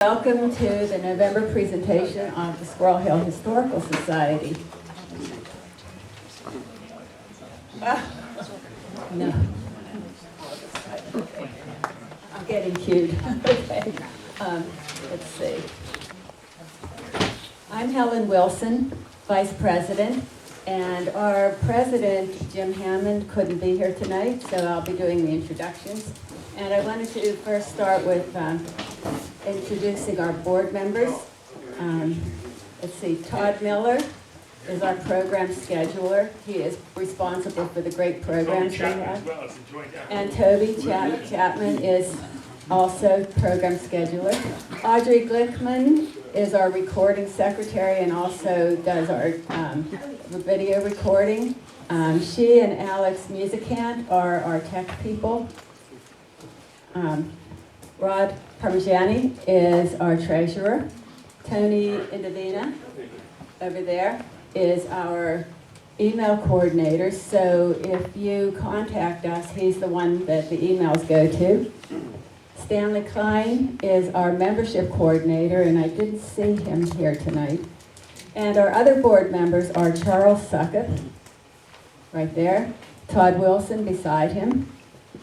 Welcome to the November presentation of the Squirrel Hill Historical Society. No. I'm getting cued. Okay. Let's see. I'm Helen Wilson, Vice President, and our President, Jim Hammond, couldn't be here tonight, so I'll be doing the introductions. And I wanted to first start with introducing our board members. Let's see, Todd Miller is our program scheduler. He is responsible for the great programs we have. And Toby Chapman is also program scheduler. Audrey Glickman is our recording secretary and also does our video recording. She and Alex Musicant are our tech people. Rod Parmigiani is our treasurer. Tony Indovina over there is our email coordinator. So if you contact us, he's the one that the emails go to. Stanley Klein is our membership coordinator, and I didn't see him here tonight. And our other board members are Charles Suckup, right there. Todd Wilson beside him.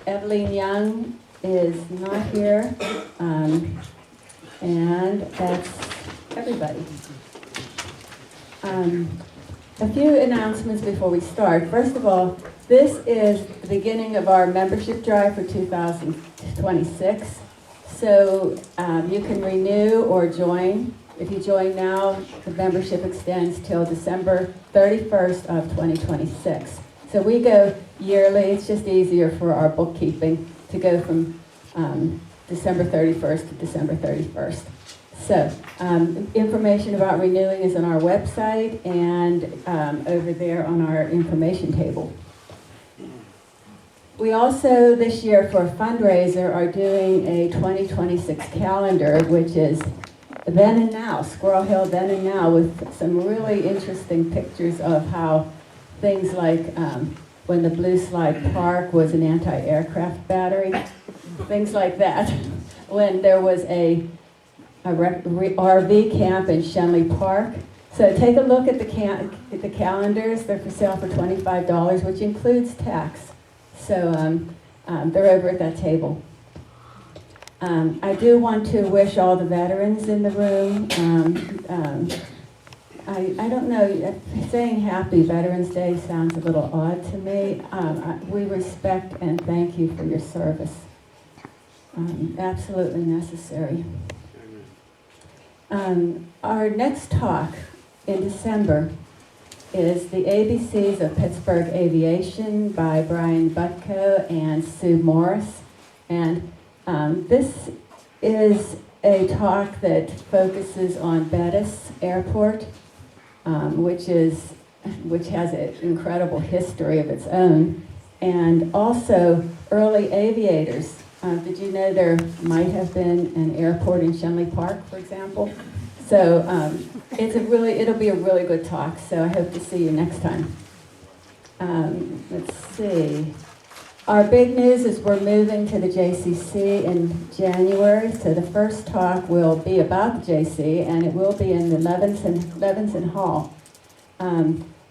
Evelyn Young is not here, and that's everybody. A few announcements before we start. First of all, this is the beginning of our membership drive for 2026. So you can renew or join. If you join now, the membership extends till December 31st of 2026. So we go yearly. It's just easier for our bookkeeping to go from December 31st to December 31st. So information about renewing is on our website and over there on our information table. We also this year for a fundraiser are doing a 2026 calendar, which is then and now, Squirrel Hill then and now, with some really interesting pictures of how things like when the Blue Slide Park was an anti-aircraft battery, things like that. When there was a RV camp in Schenley Park. So take a look at the calendars. They're for sale for $25, which includes tax. So they're over at that table. I do want to wish all the veterans in the room. I don't know, saying Happy Veterans Day sounds a little odd to me. We respect and thank you for your service. Absolutely necessary. Our next talk in December is the ABCs of Pittsburgh Aviation by Brian Butko and Sue Morris. And this is a talk that focuses on Bettis Airport, which has an incredible history of its own, and also early aviators. Did you know there might have been an airport in Schenley Park, for example? So it'll be a really good talk. So I hope to see you next time. Let's see. Our big news is we're moving to the JCC in January. So the first talk will be about the JC, and it will be in the Levinson Hall.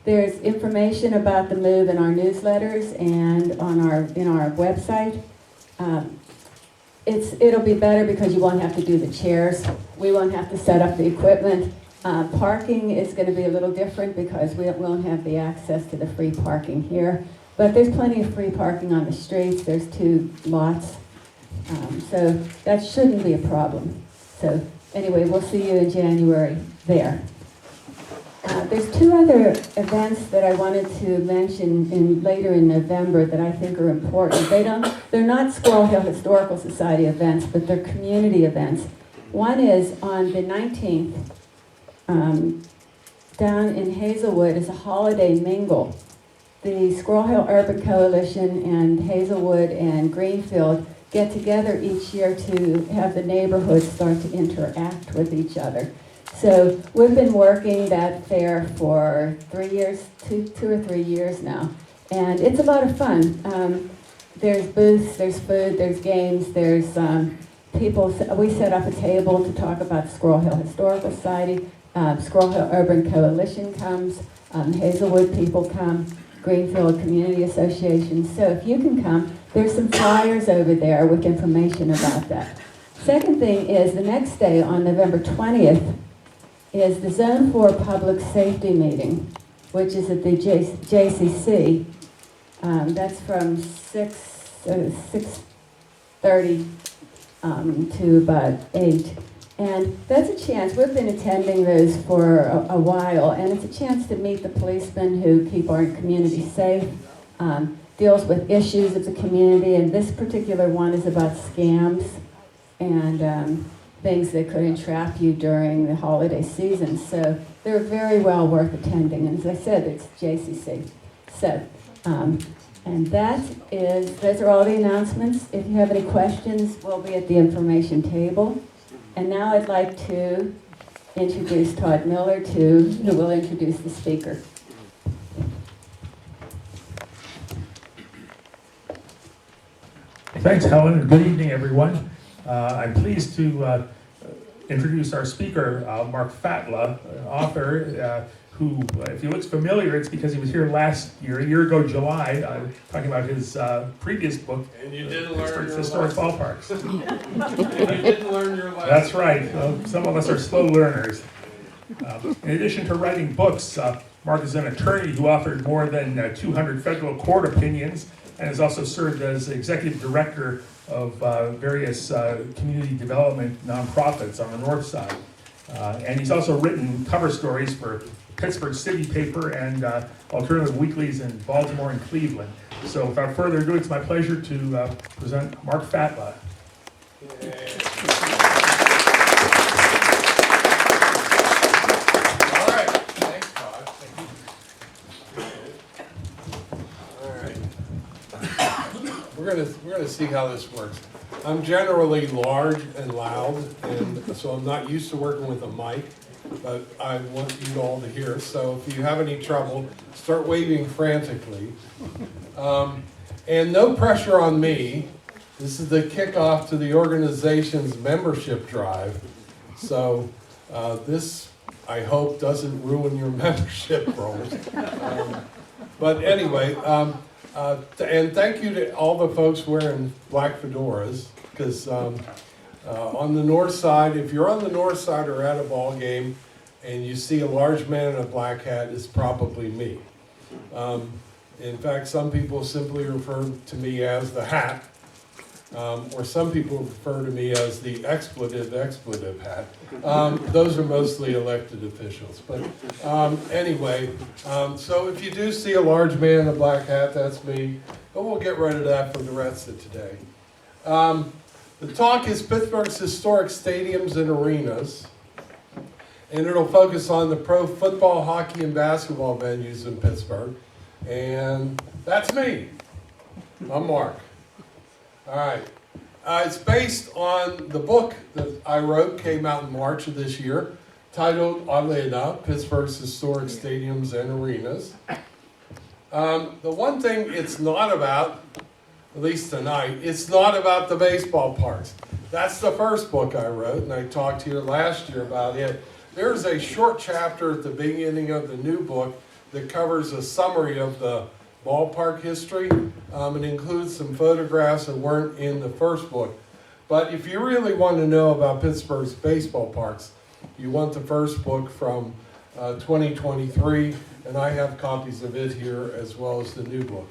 There's information about the move in our newsletters and in our website. It'll be better because you won't have to do the chairs. We won't have to set up the equipment. Parking is going to be a little different because we won't have the access to the free parking here. But there's plenty of free parking on the streets. There's 2 lots. So that shouldn't be a problem. So anyway, we'll see you in January there. There's 2 other events that I wanted to mention later in November that I think are important. They're not Squirrel Hill Historical Society events, but they're community events. One is on the 19th, down in Hazelwood is a holiday mingle. The Squirrel Hill Urban Coalition and Hazelwood and Greenfield get together each year to have the neighborhoods start to interact with each other. So we've been working that fair for 3 years, two or 3 years now, and it's a lot of fun. There's booths, there's food, there's games, there's we set up a table to talk about Squirrel Hill Historical Society. Squirrel Hill Urban Coalition comes. Hazelwood people come. Greenfield Community Association. So if you can come, there's some flyers over there with information about that. Second thing is the next day on November 20th is the Zone 4 Public Safety Meeting, which is at the JCC. That's from 6:30 to about 8. And that's a chance, we've been attending those for a while, and it's a chance to meet the policemen who keep our community safe, deals with issues of the community, and this particular one is about scams and things that could entrap you during the holiday season. So they're very well worth attending, and as I said, it's JCC. So, and those are all the announcements. If you have any questions, we'll be at the information table. And now I'd like to introduce Todd Miller, who will introduce the speaker. Thanks, Helen, and good evening, everyone. I'm pleased to introduce our speaker, Mark Fatla, an author who, if he looks familiar, it's because he was here last year, a year ago, July, talking about his previous book, and you didn't learn your Historic Ballparks. And you didn't learn your lesson. That's right. Some of us are slow learners. In addition to writing books, Mark is an attorney who authored more than 200 federal court opinions and has also served as executive director of various community development nonprofits on the north side. And he's also written cover stories for Pittsburgh City Paper and alternative weeklies in Baltimore and Cleveland. So without further ado, it's my pleasure to present Mark Fatla. All right, thanks, Todd. All right, we're gonna see how this works. I'm generally large and loud, and so I'm not used to working with a mic, but I want you all to hear. So if you have any trouble, start waving frantically. And no pressure on me. This is the kickoff to the organization's membership drive. So this, I hope, doesn't ruin your membership rolls. But anyway, and thank you to all the folks wearing black fedoras, because on the north side, if you're on the north side or at a ball game and you see a large man in a black hat, it's probably me. In fact, some people simply refer to me as the hat, or some people refer to me as the expletive hat. Those are mostly elected officials. But anyway, so if you do see a large man in a black hat, that's me. But we'll get rid of that for the rest of today. The talk is Pittsburgh's historic stadiums and arenas, and it'll focus on the pro football, hockey, and basketball venues in Pittsburgh. And that's me. I'm Mark. All right. It's based on the book that I wrote, came out in March of this year, titled, oddly enough, Pittsburgh's Historic Stadiums and Arenas. The one thing it's not about, at least tonight, it's not about the baseball parks. That's the first book I wrote, and I talked to you last year about it. There's a short chapter at the beginning of the new book that covers a summary of the ballpark history. It includes some photographs that weren't in the first book. But if you really want to know about Pittsburgh's baseball parks, you want the first book from 2023, and I have copies of it here as well as the new book.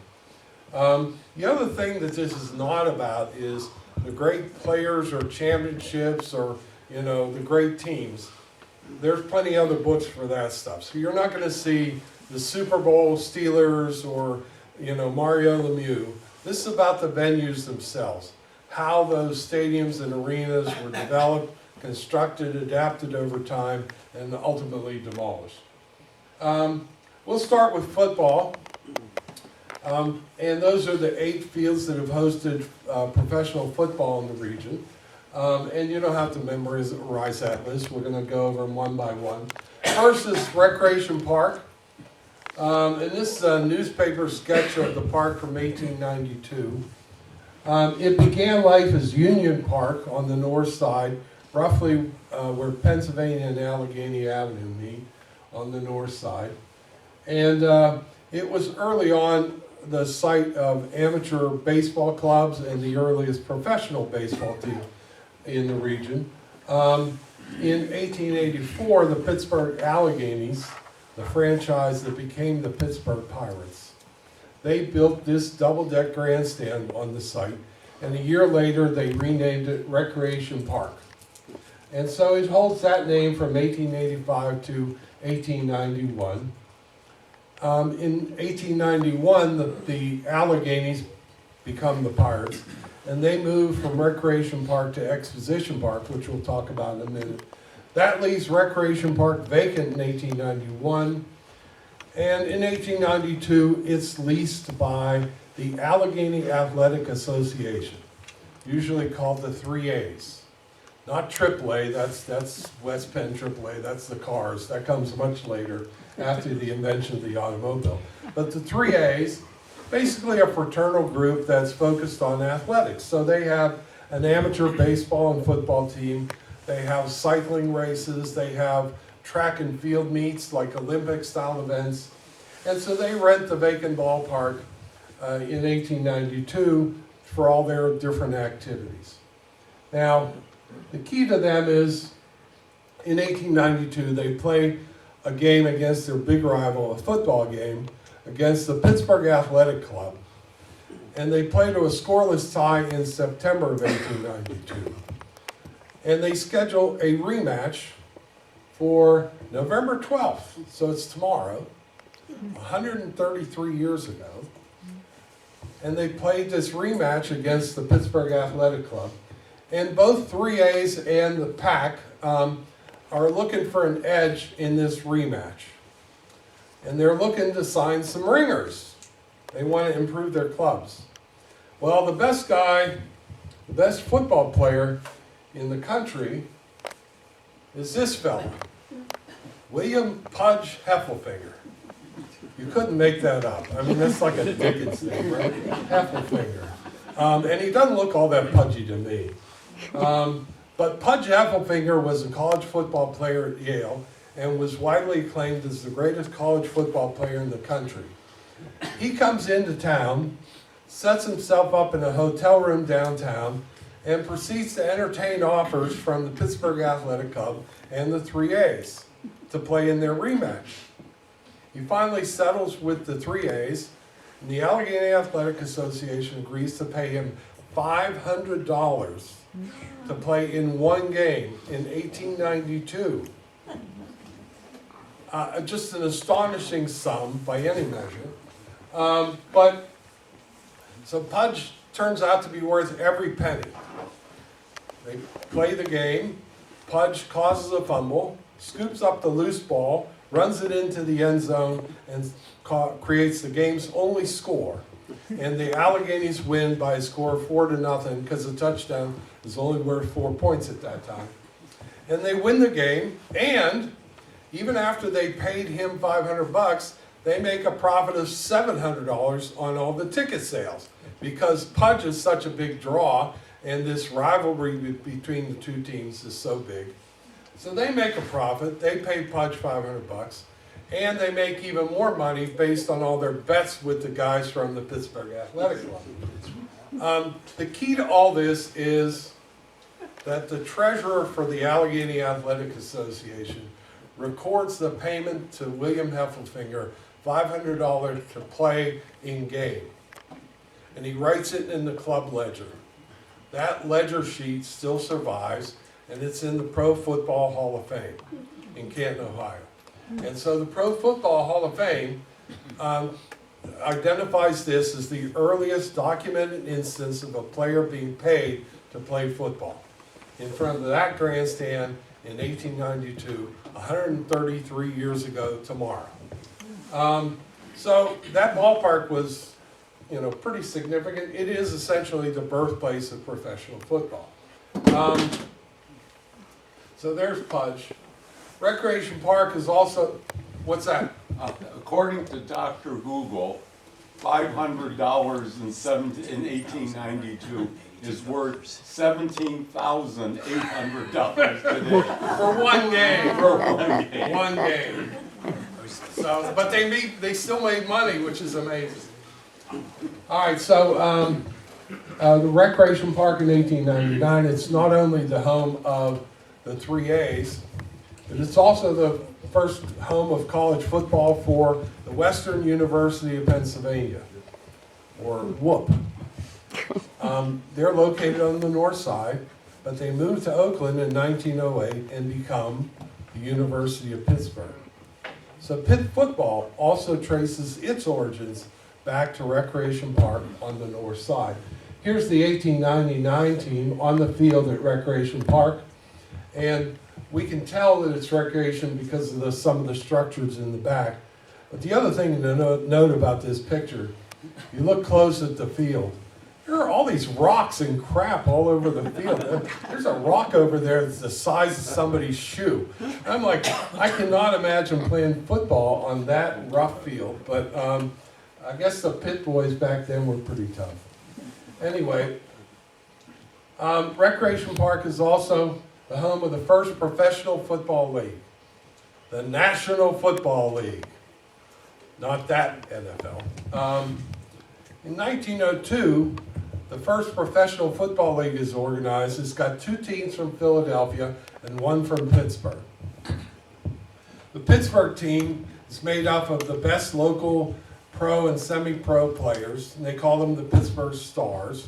The other thing that this is not about is the great players or championships or, the great teams. There's plenty of other books for that stuff. So you're not going to see the Super Bowl Steelers or, Mario Lemieux. This is about the venues themselves, how those stadiums and arenas were developed, constructed, adapted over time, and ultimately demolished. We'll start with football. And those are the 8 fields that have hosted professional football in the region. And you don't have to memorize that list. We're going to go over them one by one. First is Recreation Park. And this is a newspaper sketch of the park from 1892. It began life as Union Park on the north side, roughly where Pennsylvania and Allegheny Avenue meet on the north side. And it was early on the site of amateur baseball clubs and the earliest professional baseball team in the region. In 1884, the Pittsburgh Alleghenies, the franchise that became the Pittsburgh Pirates, they built this double-deck grandstand on the site, and a year later they renamed it Recreation Park. And so it holds that name from 1885 to 1891. In 1891, the Alleghenies become the Pirates, and they moved from Recreation Park to Exposition Park, which we'll talk about in a minute. That leaves Recreation Park vacant in 1891, and in 1892, it's leased by the Allegheny Athletic Association, usually called the 3As. Not AAA, that's West Penn AAA, that's the cars. That comes much later, after the invention of the automobile. But the 3As, basically a fraternal group that's focused on athletics. So they have an amateur baseball and football team, they have cycling races, they have track and field meets like Olympic style events. And so they rent the vacant ballpark in 1892 for all their different activities. Now, the key to them is in 1892 they play a game against their big rival, a football game, against the Pittsburgh Athletic Club. And they play to a scoreless tie in September of 1892. And they schedule a rematch for November 12th, so it's tomorrow, 133 years ago. And they played this rematch against the Pittsburgh Athletic Club. And both 3As and the PAC are looking for an edge in this rematch. And they're looking to sign some ringers. They want to improve their clubs. Well, the best guy, the best football player in the country is this fella, William Pudge Heffelfinger. You couldn't make that up. I mean, that's like a Dickens name, right? Heffelfinger. And he doesn't look all that pudgy to me. But Pudge Heffelfinger was a college football player at Yale and was widely acclaimed as the greatest college football player in the country. He comes into town, sets himself up in a hotel room downtown, and proceeds to entertain offers from the Pittsburgh Athletic Club and the 3As to play in their rematch. He finally settles with the 3As, and the Allegheny Athletic Association agrees to pay him $500 to play in one game in 1892. Just an astonishing sum by any measure. So Pudge turns out to be worth every penny. They play the game, Pudge causes a fumble, scoops up the loose ball, runs it into the end zone, and creates the game's only score. And the Alleghenies win by a score of 4-0 because the touchdown is only worth 4 points at that time. And they win the game, and even after they paid him $500, they make a profit of $700 on all the ticket sales because Pudge is such a big draw and this rivalry between the two teams is so big. So they make a profit, they pay Pudge $500, and they make even more money based on all their bets with the guys from the Pittsburgh Athletic Club. The key to all this is that the treasurer for the Allegheny Athletic Association records the payment to William Heffelfinger, $500 to play in game. And he writes it in the club ledger. That ledger sheet still survives, and it's in the Pro Football Hall of Fame in Canton, Ohio. And so the Pro Football Hall of Fame identifies this as the earliest documented instance of a player being paid to play football in front of that grandstand in 1892, 133 years ago tomorrow. So that ballpark was, pretty significant. It is essentially the birthplace of professional football. So there's Pudge. Recreation Park is also, what's that? According to Dr. Google, $500 in 1892 is worth $17,800 today. For one game. For one game. One game. So, but they still made money, which is amazing. All right, so the Recreation Park in 1899, it's not only the home of the 3As, but it's also the first home of college football for the Western University of Pennsylvania, or WHOOP. They're located on the north side, but they moved to Oakland in 1908 and become the University of Pittsburgh. So Pitt football also traces its origins back to Recreation Park on the north side. Here's the 1899 team on the field at Recreation Park, and we can tell that it's recreation because of some of the structures in the back. But the other thing to note about this picture, you look close at the field, there are all these rocks and crap all over the field. There's a rock over there that's the size of somebody's shoe. I'm like, I cannot imagine playing football on that rough field, but I guess the Pitt boys back then were pretty tough. Anyway, Recreation Park is also the home of the first professional football league, the National Football League, not that NFL. In 1902, the first professional football league is organized. It's got 2 teams from Philadelphia and 1 from Pittsburgh. The Pittsburgh team is made up of the best local pro and semi-pro players, and they call them the Pittsburgh Stars.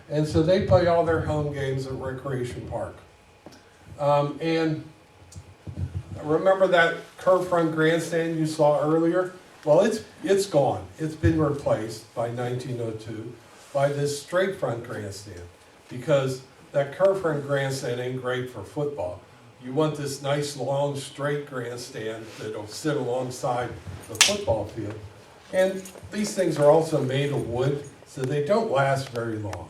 And so they play all their home games at Recreation Park. And remember that curved front grandstand you saw earlier? Well, it's gone. It's been replaced by 1902 by this straight front grandstand, because that curved front grandstand ain't great for football. You want this nice long straight grandstand that'll sit alongside the football field. And these things are also made of wood, so they don't last very long.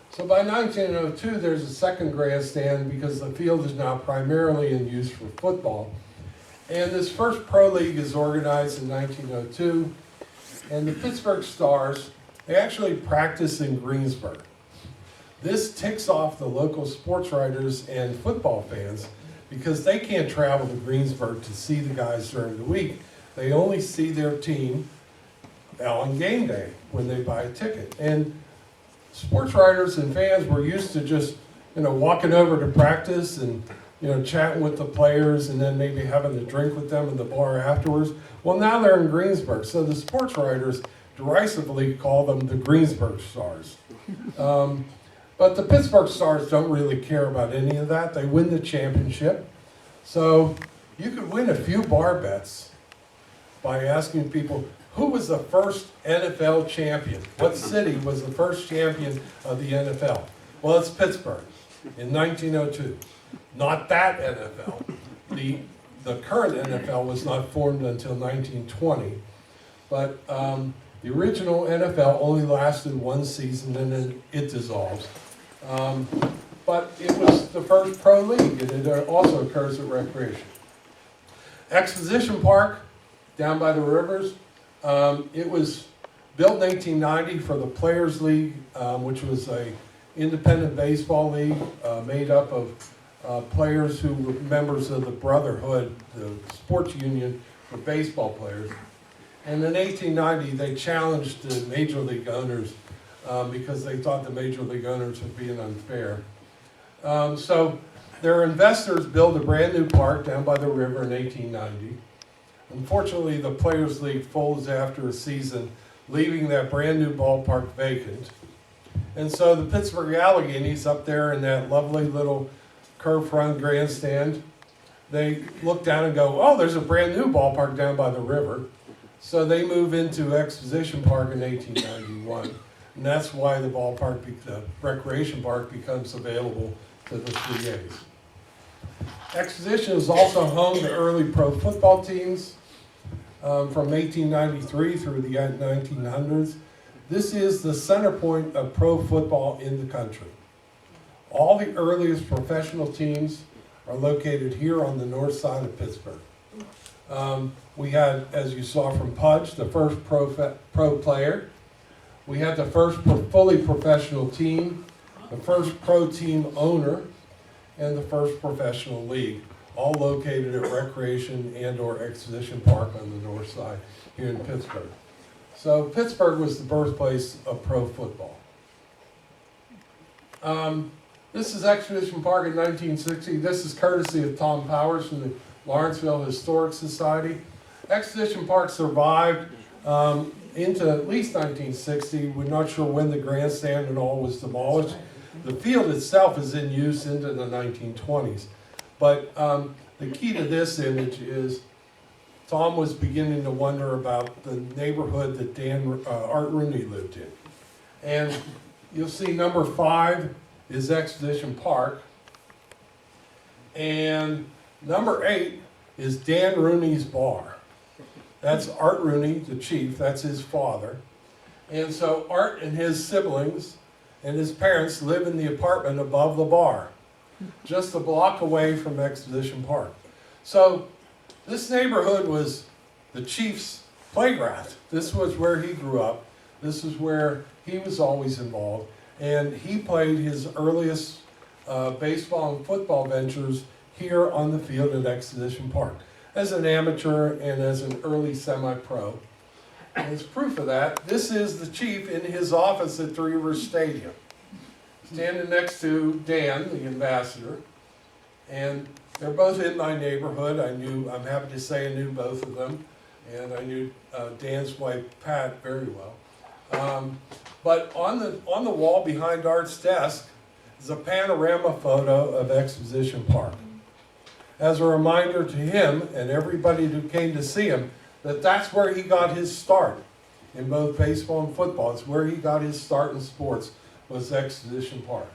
So by 1902, there's a second grandstand because the field is now primarily in use for football. And this first pro league is organized in 1902, and the Pittsburgh Stars, they actually practice in Greensburg. This ticks off the local sports writers and football fans because they can't travel to Greensburg to see the guys during the week. They only see their team on game day when they buy a ticket. And sports writers and fans were used to just, walking over to practice and, chatting with the players and then maybe having a drink with them in the bar afterwards. Well, now they're in Greensburg, so the sports writers derisively call them the Greensburg Stars. But the Pittsburgh Stars don't really care about any of that. They win the championship. So you could win a few bar bets by asking people, who was the first NFL champion? What city was the first champion of the NFL? Well, it's Pittsburgh in 1902. Not that NFL. The current NFL was not formed until 1920. But the original NFL only lasted 1 season and then it dissolved. But it was the first pro league, and it also occurs at Recreation. Exposition Park, down by the rivers, it was built in 1890 for the Players League, which was a independent baseball league made up of players who were members of the Brotherhood, the sports union for baseball players. And in 1890, they challenged the major league owners because they thought the major league owners were being unfair. So their investors built a brand new park down by the river in 1890. Unfortunately, the Players League folds after a season, leaving that brand new ballpark vacant. And so the Pittsburgh Alleghenies up there in that lovely little curved front grandstand, they look down and go, oh, there's a brand new ballpark down by the river. So they move into Exposition Park in 1891. And that's why the Recreation Park becomes available to the 3As. Exposition is also home to early pro football teams from 1893 through the 1900s. This is the center point of pro football in the country. All the earliest professional teams are located here on the north side of Pittsburgh. We had, as you saw from Pudge, the first pro player We had the first fully professional team, the first pro team owner, and the first professional league, all located at Recreation and/or Exposition Park on the north side here in Pittsburgh. So Pittsburgh was the birthplace of pro football. This is Exposition Park in 1960. This is courtesy of Tom Powers from the Lawrenceville Historic Society. Exposition Park survived into at least 1960. We're not sure when the grandstand and all was demolished. The field itself is in use into the 1920s. But the key to this image is Tom was beginning to wonder about the neighborhood that Art Rooney lived in. And you'll see number 5 is Exposition Park. And number 8 is Dan Rooney's bar. That's Art Rooney, the chief, that's his father. And so Art and his siblings and his parents live in the apartment above the bar, just a block away from Exposition Park. So this neighborhood was the chief's playground. This was where he grew up. This is where he was always involved. And he played his earliest baseball and football ventures here on the field at Exposition Park as an amateur and as an early semi-pro. And as proof of that, this is the chief in his office at Three Rivers Stadium, standing next to Dan, the ambassador. And they're both in my neighborhood. I'm happy to say I knew both of them. And I knew Dan's wife, Pat, very well. But on the wall behind Art's desk is a panorama photo of Exposition Park, as a reminder to him and everybody who came to see him that that's where he got his start in both baseball and football. It's where he got his start in sports, was Exposition Park.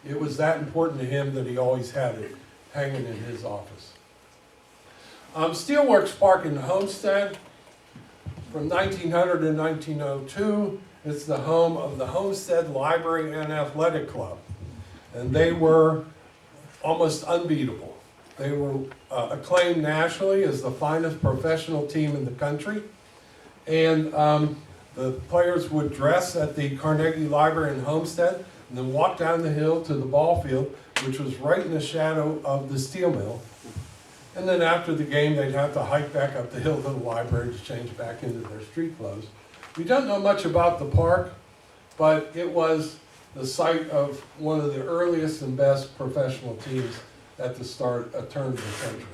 It was that important to him that he always had it hanging in his office. Steelworks Park in Homestead, from 1900 to 1902, it's the home of the Homestead Library and Athletic Club. And they were almost unbeatable. They were acclaimed nationally as the finest professional team in the country. And the players would dress at the Carnegie Library in Homestead and then walk down the hill to the ball field, which was right in the shadow of the steel mill. And then after the game, they'd have to hike back up the hill to the library to change back into their street clothes. We don't know much about the park, but it was the site of one of the earliest and best professional teams at the turn of the century.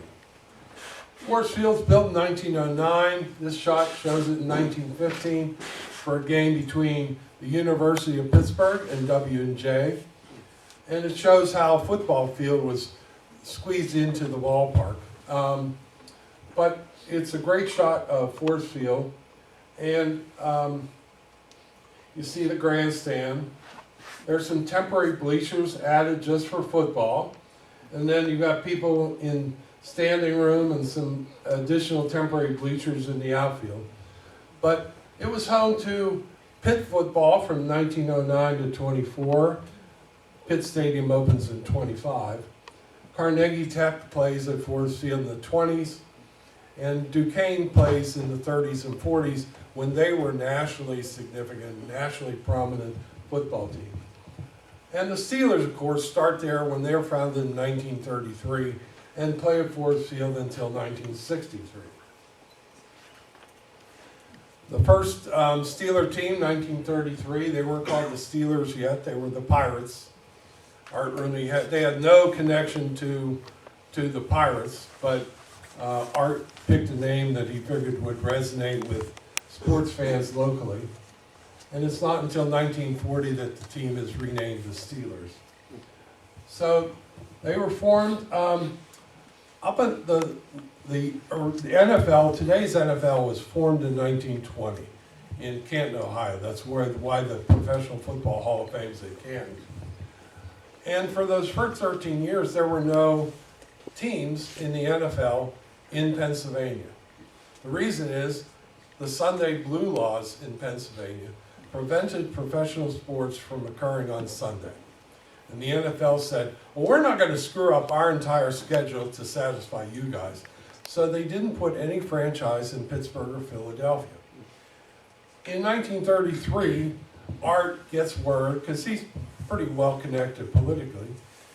Forbes Field's built in 1909. This shot shows it in 1915 for a game between the University of Pittsburgh and W&J. And it shows how a football field was squeezed into the ballpark. But it's a great shot of Forbes Field. And you see the grandstand. There's some temporary bleachers added just for football. And then you've got people in standing room and some additional temporary bleachers in the outfield. But it was home to Pitt football from 1909 to 24. Pitt Stadium opens in 25. Carnegie Tech plays at Forbes Field in the 20s. And Duquesne plays in the 30s and 40s when they were nationally significant, nationally prominent football team. And the Steelers, of course, start there when they were founded in 1933 and play at Forbes Field until 1963. The first Steeler team, 1933, they weren't called the Steelers yet, they were the Pirates. Art Rooney they had no connection to the Pirates, but Art picked a name that he figured would resonate with sports fans locally. And it's not until 1940 that the team is renamed the Steelers. So they were formed up at the NFL. Today's NFL was formed in 1920 in Canton, Ohio. That's why the Professional Football Hall of Fame is at Canton. And for those first 13 years, there were no teams in the NFL in Pennsylvania. The reason is the Sunday Blue laws in Pennsylvania prevented professional sports from occurring on Sunday. And the NFL said, well, we're not going to screw up our entire schedule to satisfy you guys. So they didn't put any franchise in Pittsburgh or Philadelphia. In 1933, Art gets word, because he's pretty well connected politically,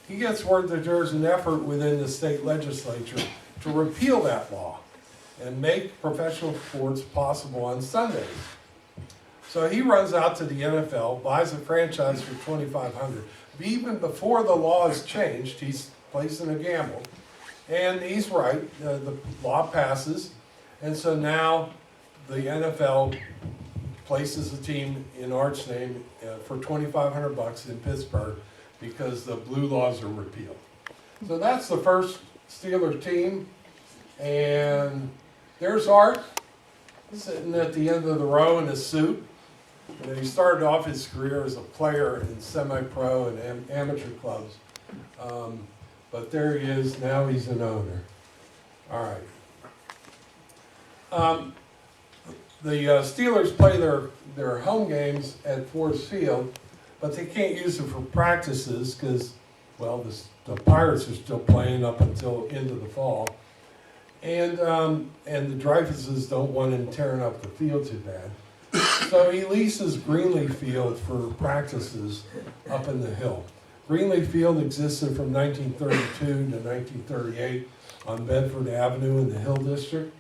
he gets word that there's an effort within the state legislature to repeal that law and make professional sports possible on Sundays. So he runs out to the NFL, buys a franchise for $2,500. Even before the law is changed, he's placing a gamble. And he's right, the law passes, and so now the NFL places a team in Art's name for $2,500 in Pittsburgh because the blue laws are repealed. So that's the first Steelers team, and there's Art sitting at the end of the row in a suit. You know, he started off his career as a player in semi-pro and amateur clubs. But there he is, now he's an owner. All right. The Steelers play their home games at Forbes Field, but they can't use it for practices because, well, the Pirates are still playing up until into the fall. And the Dreyfuses don't want him tearing up the field too bad. So he leases Greenleaf Field for practices up in the hill. Greenleaf Field existed from 1932 to 1938 on Bedford Avenue in the Hill District.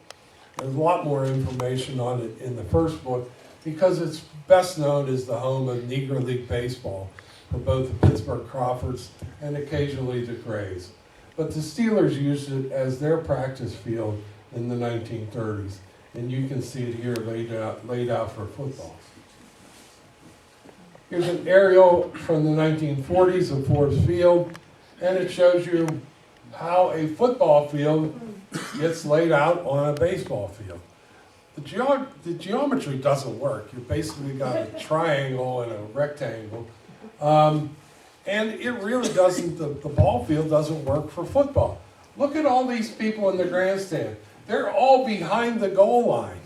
There's a lot more information on it in the first book because it's best known as the home of Negro League Baseball for both the Pittsburgh Crawfords and occasionally the Grays. But the Steelers used it as their practice field in the 1930s. And you can see it here laid out for football. Here's an aerial from the 1940s of Forbes Field, and it shows you how a football field gets laid out on a baseball field. The geometry doesn't work. You basically got a triangle and a rectangle. And it really doesn't, the ball field doesn't work for football. Look at all these people in the grandstand. They're all behind the goal line.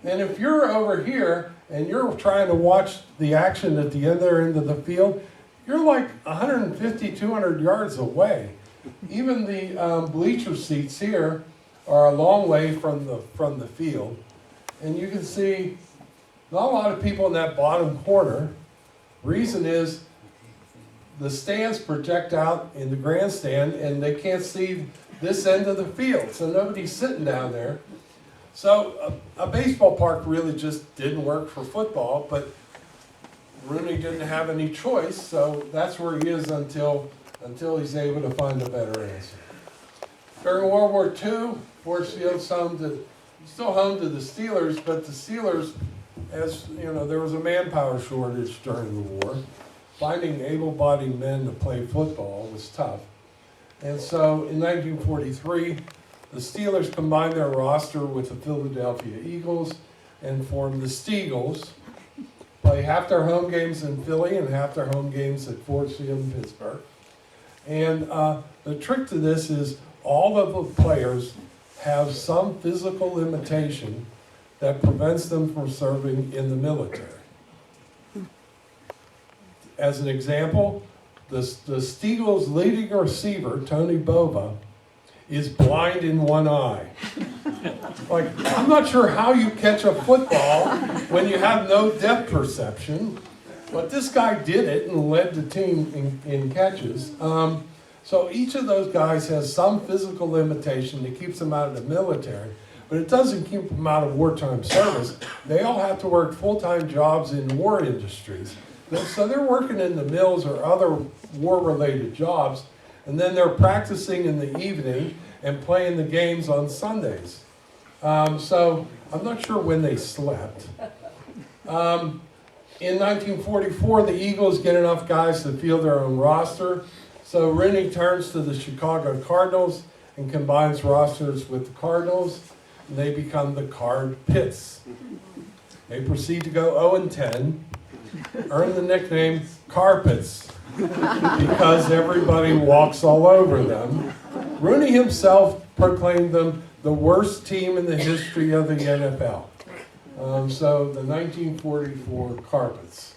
And if you're over here and you're trying to watch the action at the other end of the field, you're like 150, 200 yards away. Even the bleacher seats here are a long way from the field. And you can see not a lot of people in that bottom corner. Reason is the stands project out in the grandstand and they can't see this end of the field, so nobody's sitting down there. So a baseball park really just didn't work for football, but Rooney didn't have any choice, so that's where he is until he's able to find a better answer. During World War II, Forbes Field's still home to the Steelers, but the Steelers, as you know, there was a manpower shortage during the war. Finding able-bodied men to play football was tough. And so in 1943, the Steelers combined their roster with the Philadelphia Eagles and formed the Steagles, play half their home games in Philly and half their home games at Forbes Field in Pittsburgh. And the trick to this is all of the players have some physical limitation that prevents them from serving in the military. As an example, the Steagles' leading receiver, Tony Bova, is blind in one eye. Like, I'm not sure how you catch a football when you have no depth perception, but this guy did it and led the team in catches. So each of those guys has some physical limitation that keeps them out of the military, but it doesn't keep them out of wartime service. They all have to work full-time jobs in war industries. So they're working in the mills or other war-related jobs, and then they're practicing in the evening and playing the games on Sundays. So I'm not sure when they slept. In 1944, the Eagles get enough guys to field their own roster, so Rooney turns to the Chicago Cardinals and combines rosters with the Cardinals, and they become the Card Pits. They proceed to go 0-10, earn the nickname Carpets because everybody walks all over them. Rooney himself proclaimed them the worst team in the history of the NFL. So the 1944 Carpets.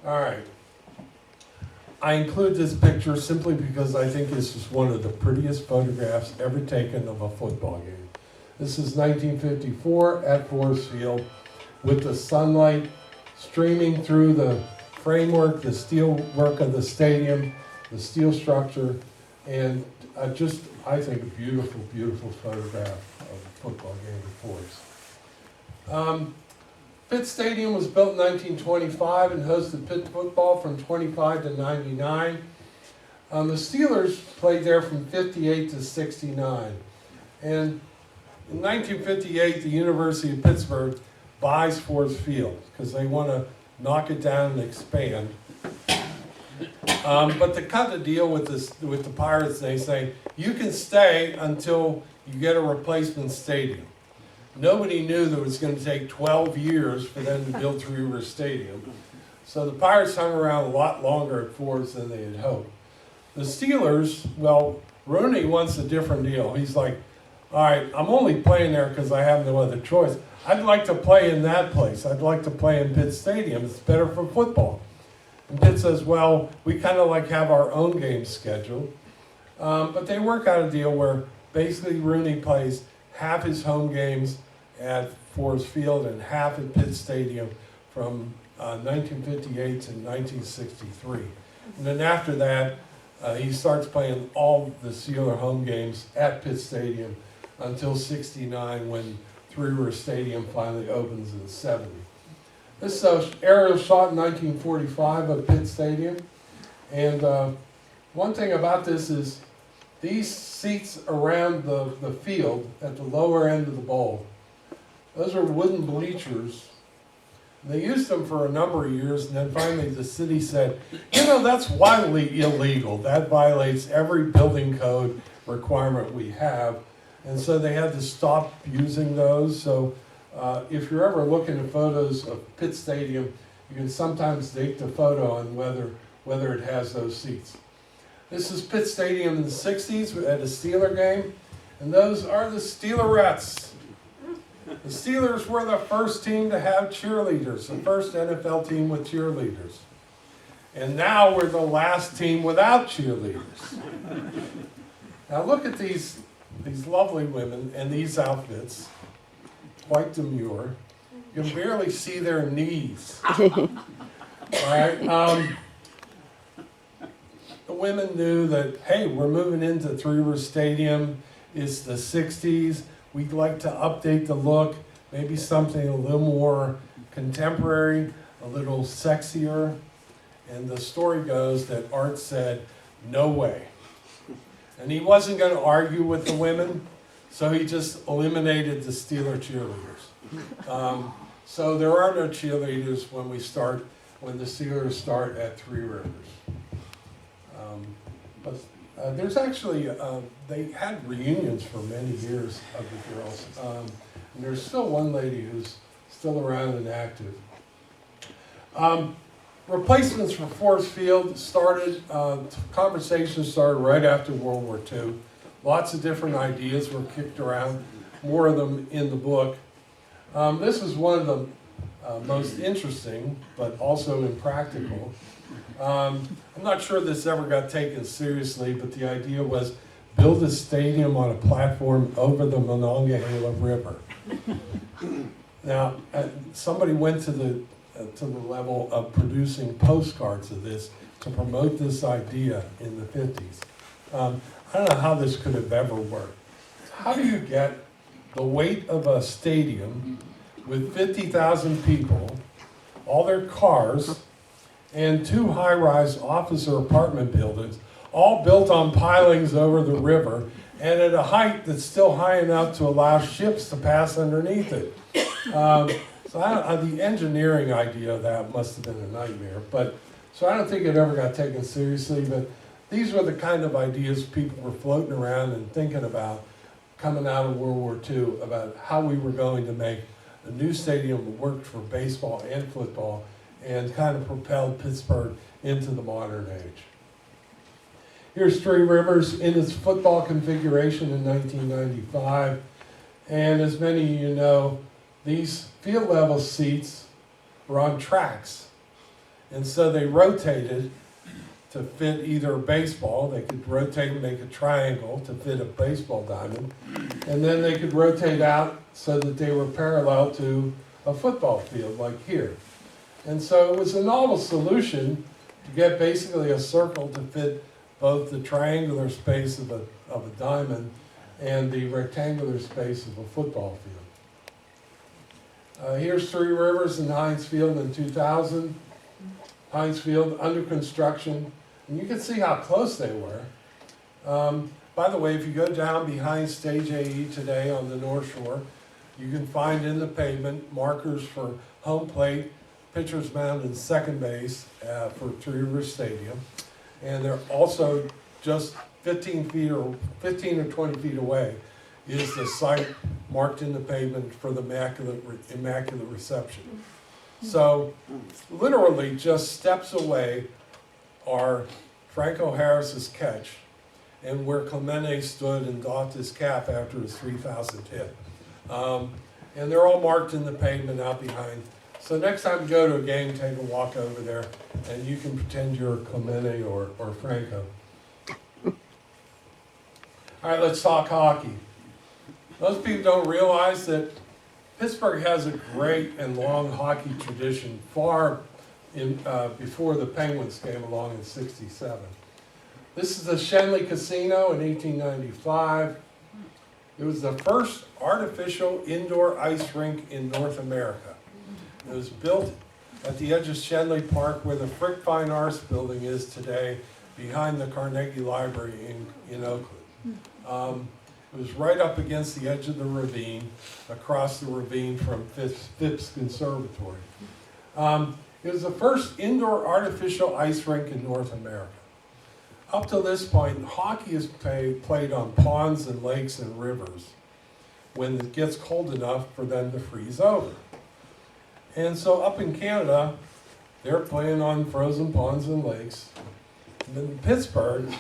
All right. I include this picture simply because I think this is one of the prettiest photographs ever taken of a football game. This is 1954 at Forbes Field with the sunlight streaming through the framework, the steel work of the stadium, the steel structure, and I think a beautiful, beautiful photograph of a football game at Forbes. Pitt Stadium was built in 1925 and hosted Pitt football from 25 to 99. The Steelers played there from 58 to 69. And in 1958, the University of Pittsburgh buys Forbes Field because they want to knock it down and expand. But to cut the deal with the Pirates, they say, you can stay until you get a replacement stadium. Nobody knew that it was going to take 12 years for them to build Three River Stadium. So the Pirates hung around a lot longer at Forbes than they had hoped. The Steelers, well, Rooney wants a different deal. He's like, all right, I'm only playing there because I have no other choice. I'd like to play in that place. I'd like to play in Pitt Stadium. It's better for football. And Pitt says, well, we kind of like have our own games scheduled. But they work out a deal where basically Rooney plays half his home games at Forbes Field and half at Pitt Stadium from 1958 to 1963. And then after that, he starts playing all the Steeler home games at Pitt Stadium until 69 when Three River Stadium finally opens in 70. This is an aerial shot in 1945 of Pitt Stadium. And one thing about this is these seats around the field at the lower end of the bowl, those are wooden bleachers. They used them for a number of years, and then finally the city said, you know, that's wildly illegal. That violates every building code requirement we have. And so they had to stop using those. So if you're ever looking at photos of Pitt Stadium, you can sometimes date the photo on whether it has those seats. This is Pitt Stadium in the 60s at a Steeler game, and those are the Steelerettes. The Steelers were the first team to have cheerleaders, the first NFL team with cheerleaders. And now we're the last team without cheerleaders. Now look at these lovely women and these outfits, quite demure. You can barely see their knees. All right. The women knew that, hey, we're moving into Three River Stadium. It's the 60s. We'd like to update the look, maybe something a little more contemporary, a little sexier. And the story goes that Art said, no way. And he wasn't going to argue with the women, so he just eliminated the Steeler cheerleaders. So there are no cheerleaders when the Steelers start at Three Rivers. But there's actually, they had reunions for many years of the girls. And there's still one lady who's still around and active. Replacements for Forbes Field started, conversations started right after World War II. Lots of different ideas were kicked around, more of them in the book. This is one of the most interesting, but also impractical. I'm not sure this ever got taken seriously, but the idea was build a stadium on a platform over the Monongahela River. Now, somebody went to the level of producing postcards of this to promote this idea in the 50s. I don't know how this could have ever worked. How do you get the weight of a stadium with 50,000 people, all their cars, and 2 high-rise office or apartment buildings, all built on pilings over the river, and at a height that's still high enough to allow ships to pass underneath it? So the engineering idea of that must have been a nightmare. So I don't think it ever got taken seriously, but these were the kind of ideas people were floating around and thinking about coming out of World War II, about how we were going to make a new stadium that worked for baseball and football and kind of propelled Pittsburgh into the modern age. Here's Three Rivers in its football configuration in 1995. And as many of you know, these field level seats were on tracks. And so they rotated to fit either a baseball. They could rotate and make a triangle to fit a baseball diamond. And then they could rotate out so that they were parallel to a football field like here. And so it was a novel solution to get basically a circle to fit both the triangular space of a diamond and the rectangular space of a football field. Here's Three Rivers and Heinz Field in 2000. Heinz Field under construction, and you can see how close they were. By the way, if you go down behind Stage AE today on the North Shore, you can find in the pavement markers for home plate, pitcher's mound, and second base for Three Rivers Stadium. And they're also just 15 or 20 feet away is the site marked in the pavement for the immaculate reception. So literally just steps away are Franco Harris's catch and where Clemente stood and doffed his cap after his 3,000th hit. And they're all marked in the pavement out behind. So next time you go to a game, take a walk over there and you can pretend you're Clemente or Franco. All right, let's talk hockey. Most people don't realize that Pittsburgh has a great and long hockey tradition far before the Penguins came along in '67. This is the Schenley Casino in 1895. It was the first artificial indoor ice rink in North America. It was built at the edge of Schenley Park where the Frick Fine Arts building is today, behind the Carnegie Library in Oakland. It was right up against the edge of the ravine, across the ravine from Phipps Conservatory. It was the first indoor artificial ice rink in North America. Up to this point, hockey is played on ponds and lakes and rivers when it gets cold enough for them to freeze over. And so up in Canada, they're playing on frozen ponds and lakes. And in Pittsburgh,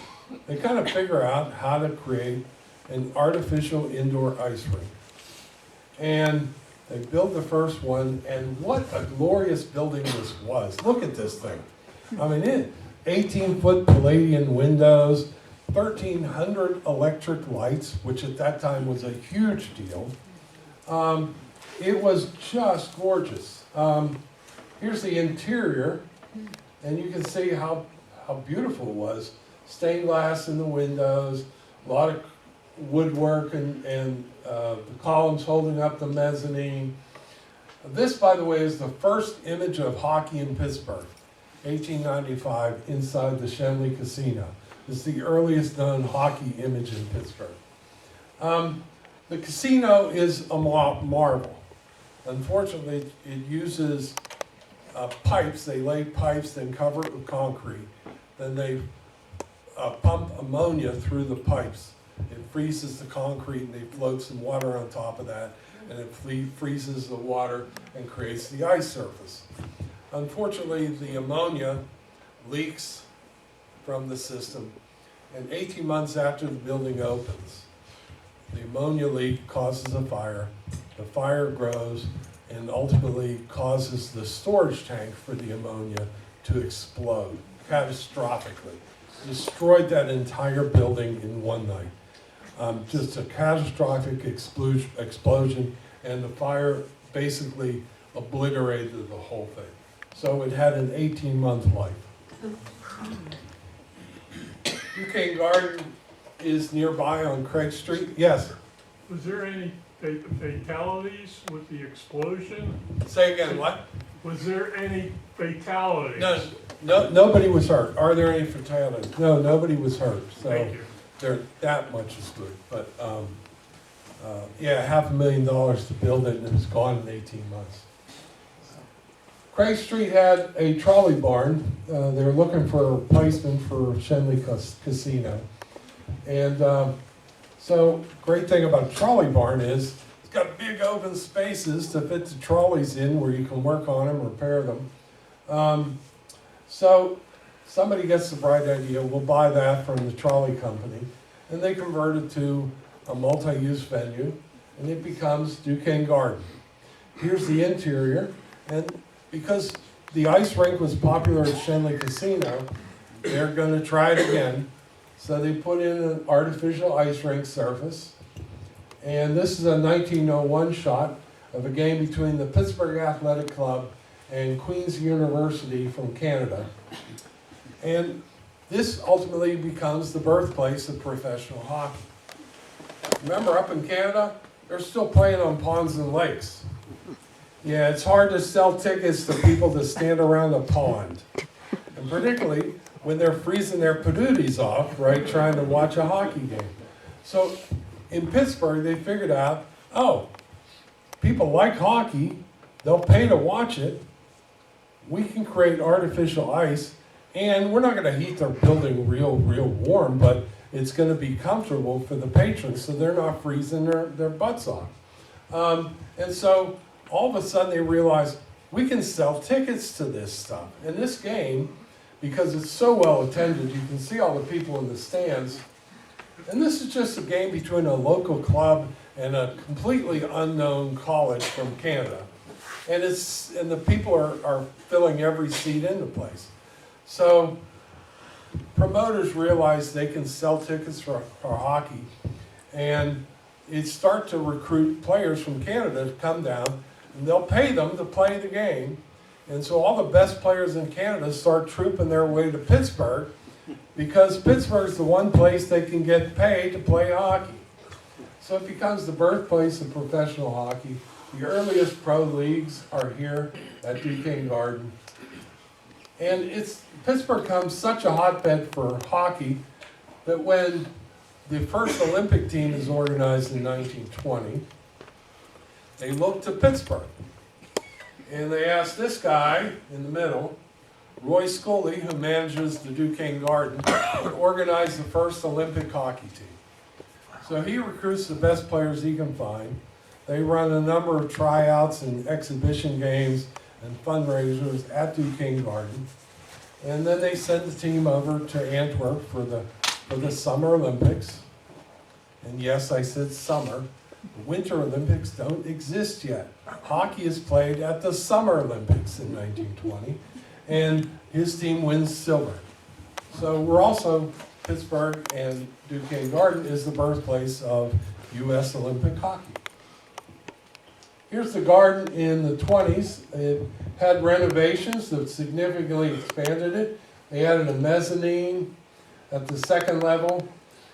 they kind of figure out how to create an artificial indoor ice rink. And they built the first one, and what a glorious building this was. Look at this thing. I mean, 18-foot Palladian windows, 1,300 electric lights, which at that time was a huge deal. It was just gorgeous. Here's the interior, and you can see how beautiful it was. Stained glass in the windows, a lot of woodwork and the columns holding up the mezzanine. This, by the way, is the first image of hockey in Pittsburgh, 1895, inside the Schenley Casino. It's the earliest known hockey image in Pittsburgh. The casino is a marvel. Unfortunately, it uses pipes. They lay pipes, then cover it with concrete. Then they pump ammonia through the pipes. It freezes the concrete and they float some water on top of that, and it freezes the water and creates the ice surface. Unfortunately, the ammonia leaks from the system, and 18 months after the building opens, the ammonia leak causes a fire. The fire grows and ultimately causes the storage tank for the ammonia to explode catastrophically. Destroyed that entire building in one night. Just a catastrophic explosion, and the fire basically obliterated the whole thing. So it had an 18-month life. Duquesne Garden is nearby on Craig Street. Yes? Was there any fatalities with the explosion? Say again, what? Was there any fatalities? No, nobody was hurt. Are there any fatalities? No, nobody was hurt. So Thank you. that much is good. But yeah, $500,000 to build it, and it was gone in 18 months. Craig Street had a trolley barn. They were looking for a replacement for Schenley Casino. And so great thing about a trolley barn is it's got big open spaces to fit the trolleys in where you can work on them, repair them. So somebody gets the bright idea, we'll buy that from the trolley company, and they convert it to a multi-use venue, and it becomes Duquesne Garden. Here's the interior, and because the ice rink was popular at Schenley Casino, they're going to try it again. So they put in an artificial ice rink surface, and this is a 1901 shot of a game between the Pittsburgh Athletic Club and Queen's University from Canada. And this ultimately becomes the birthplace of professional hockey. Remember, up in Canada, they're still playing on ponds and lakes. Yeah, it's hard to sell tickets to people to stand around a pond. And particularly when they're freezing their patooties off, right, trying to watch a hockey game. So in Pittsburgh, they figured out, oh, people like hockey, they'll pay to watch it. We can create artificial ice, and we're not going to heat their building real warm, but it's going to be comfortable for the patrons so they're not freezing their butts off. And so all of a sudden they realize we can sell tickets to this stuff. And this game, because it's so well attended, you can see all the people in the stands. And this is just a game between a local club and a completely unknown college from Canada. And the people are filling every seat in the place. So promoters realize they can sell tickets for hockey, and it start to recruit players from Canada to come down, and they'll pay them to play the game. And so all the best players in Canada start trooping their way to Pittsburgh, because Pittsburgh's the one place they can get paid to play hockey. So it becomes the birthplace of professional hockey. The earliest pro leagues are here at Duquesne Garden. And Pittsburgh becomes such a hotbed for hockey that when the first Olympic team is organized in 1920, they looked to Pittsburgh. And they asked this guy in the middle, Roy Scully, who manages the Duquesne Garden, to organize the first Olympic hockey team. So he recruits the best players he can find. They run a number of tryouts and exhibition games and fundraisers at Duquesne Garden. And then they send the team over to Antwerp for the Summer Olympics. And yes, I said summer. The Winter Olympics don't exist yet. Hockey is played at the Summer Olympics in 1920, and his team wins silver. So we're also, Pittsburgh and Duquesne Garden is the birthplace of U.S. Olympic hockey. Here's the garden in the 20s. It had renovations that significantly expanded it. They added a mezzanine at the second level.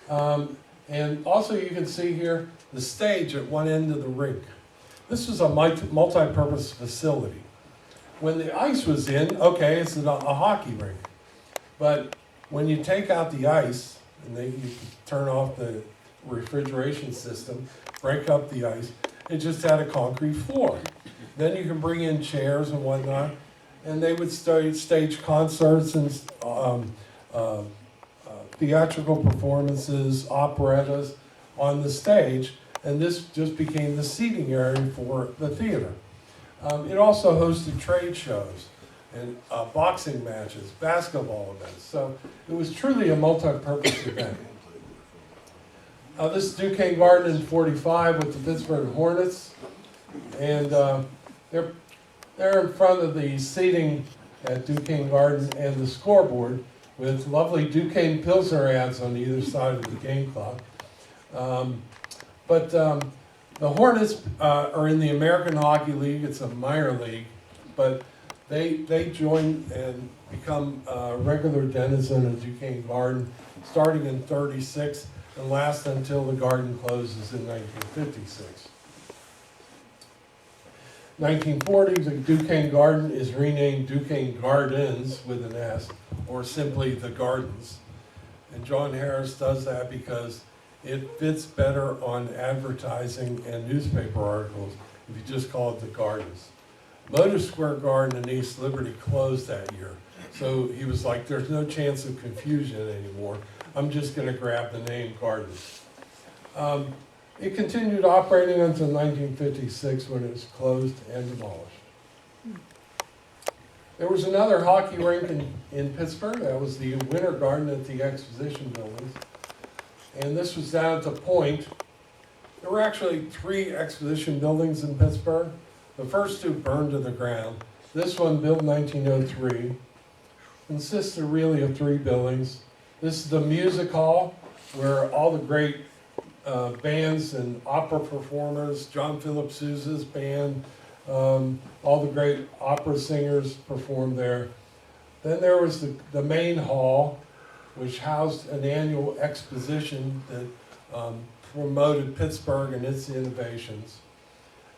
And also you can see here the stage at one end of the rink. This was a multi-purpose facility. When the ice was in, okay, it's a hockey rink. But when you take out the ice, and you turn off the refrigeration system, break up the ice, it just had a concrete floor. Then you can bring in chairs and whatnot, and they would stage concerts and theatrical performances, operettas on the stage, and this just became the seating area for the theater. It also hosted trade shows and boxing matches, basketball events, so it was truly a multi-purpose event. This is Duquesne Garden in '45 with the Pittsburgh Hornets, and they're in front of the seating at Duquesne Garden and the scoreboard with lovely Duquesne Pilsner ads on either side of the game clock. But the Hornets are in the American Hockey League. It's a minor league, but they join and become a regular denizen of Duquesne Garden starting in '36 and last until the garden closes in 1956. 1940, the Duquesne Garden is renamed Duquesne Gardens with an S, or simply the Gardens. And John Harris does that because it fits better on advertising and newspaper articles if you just call it the Gardens. Motor Square Garden in East Liberty closed that year. So he was like, there's no chance of confusion anymore. I'm just going to grab the name Gardens. It continued operating until 1956 when it was closed and demolished. There was another hockey rink in Pittsburgh. That was the Winter Garden at the Exposition Buildings. And this was down at the Point. There were actually 3 exposition buildings in Pittsburgh. The first 2 burned to the ground. This one, built in 1903, consisted really of 3 buildings. This is the music hall, where all the great bands and opera performers, John Philip Sousa's band, All the great opera singers performed there. Then there was the main hall, which housed an annual exposition that promoted Pittsburgh and its innovations.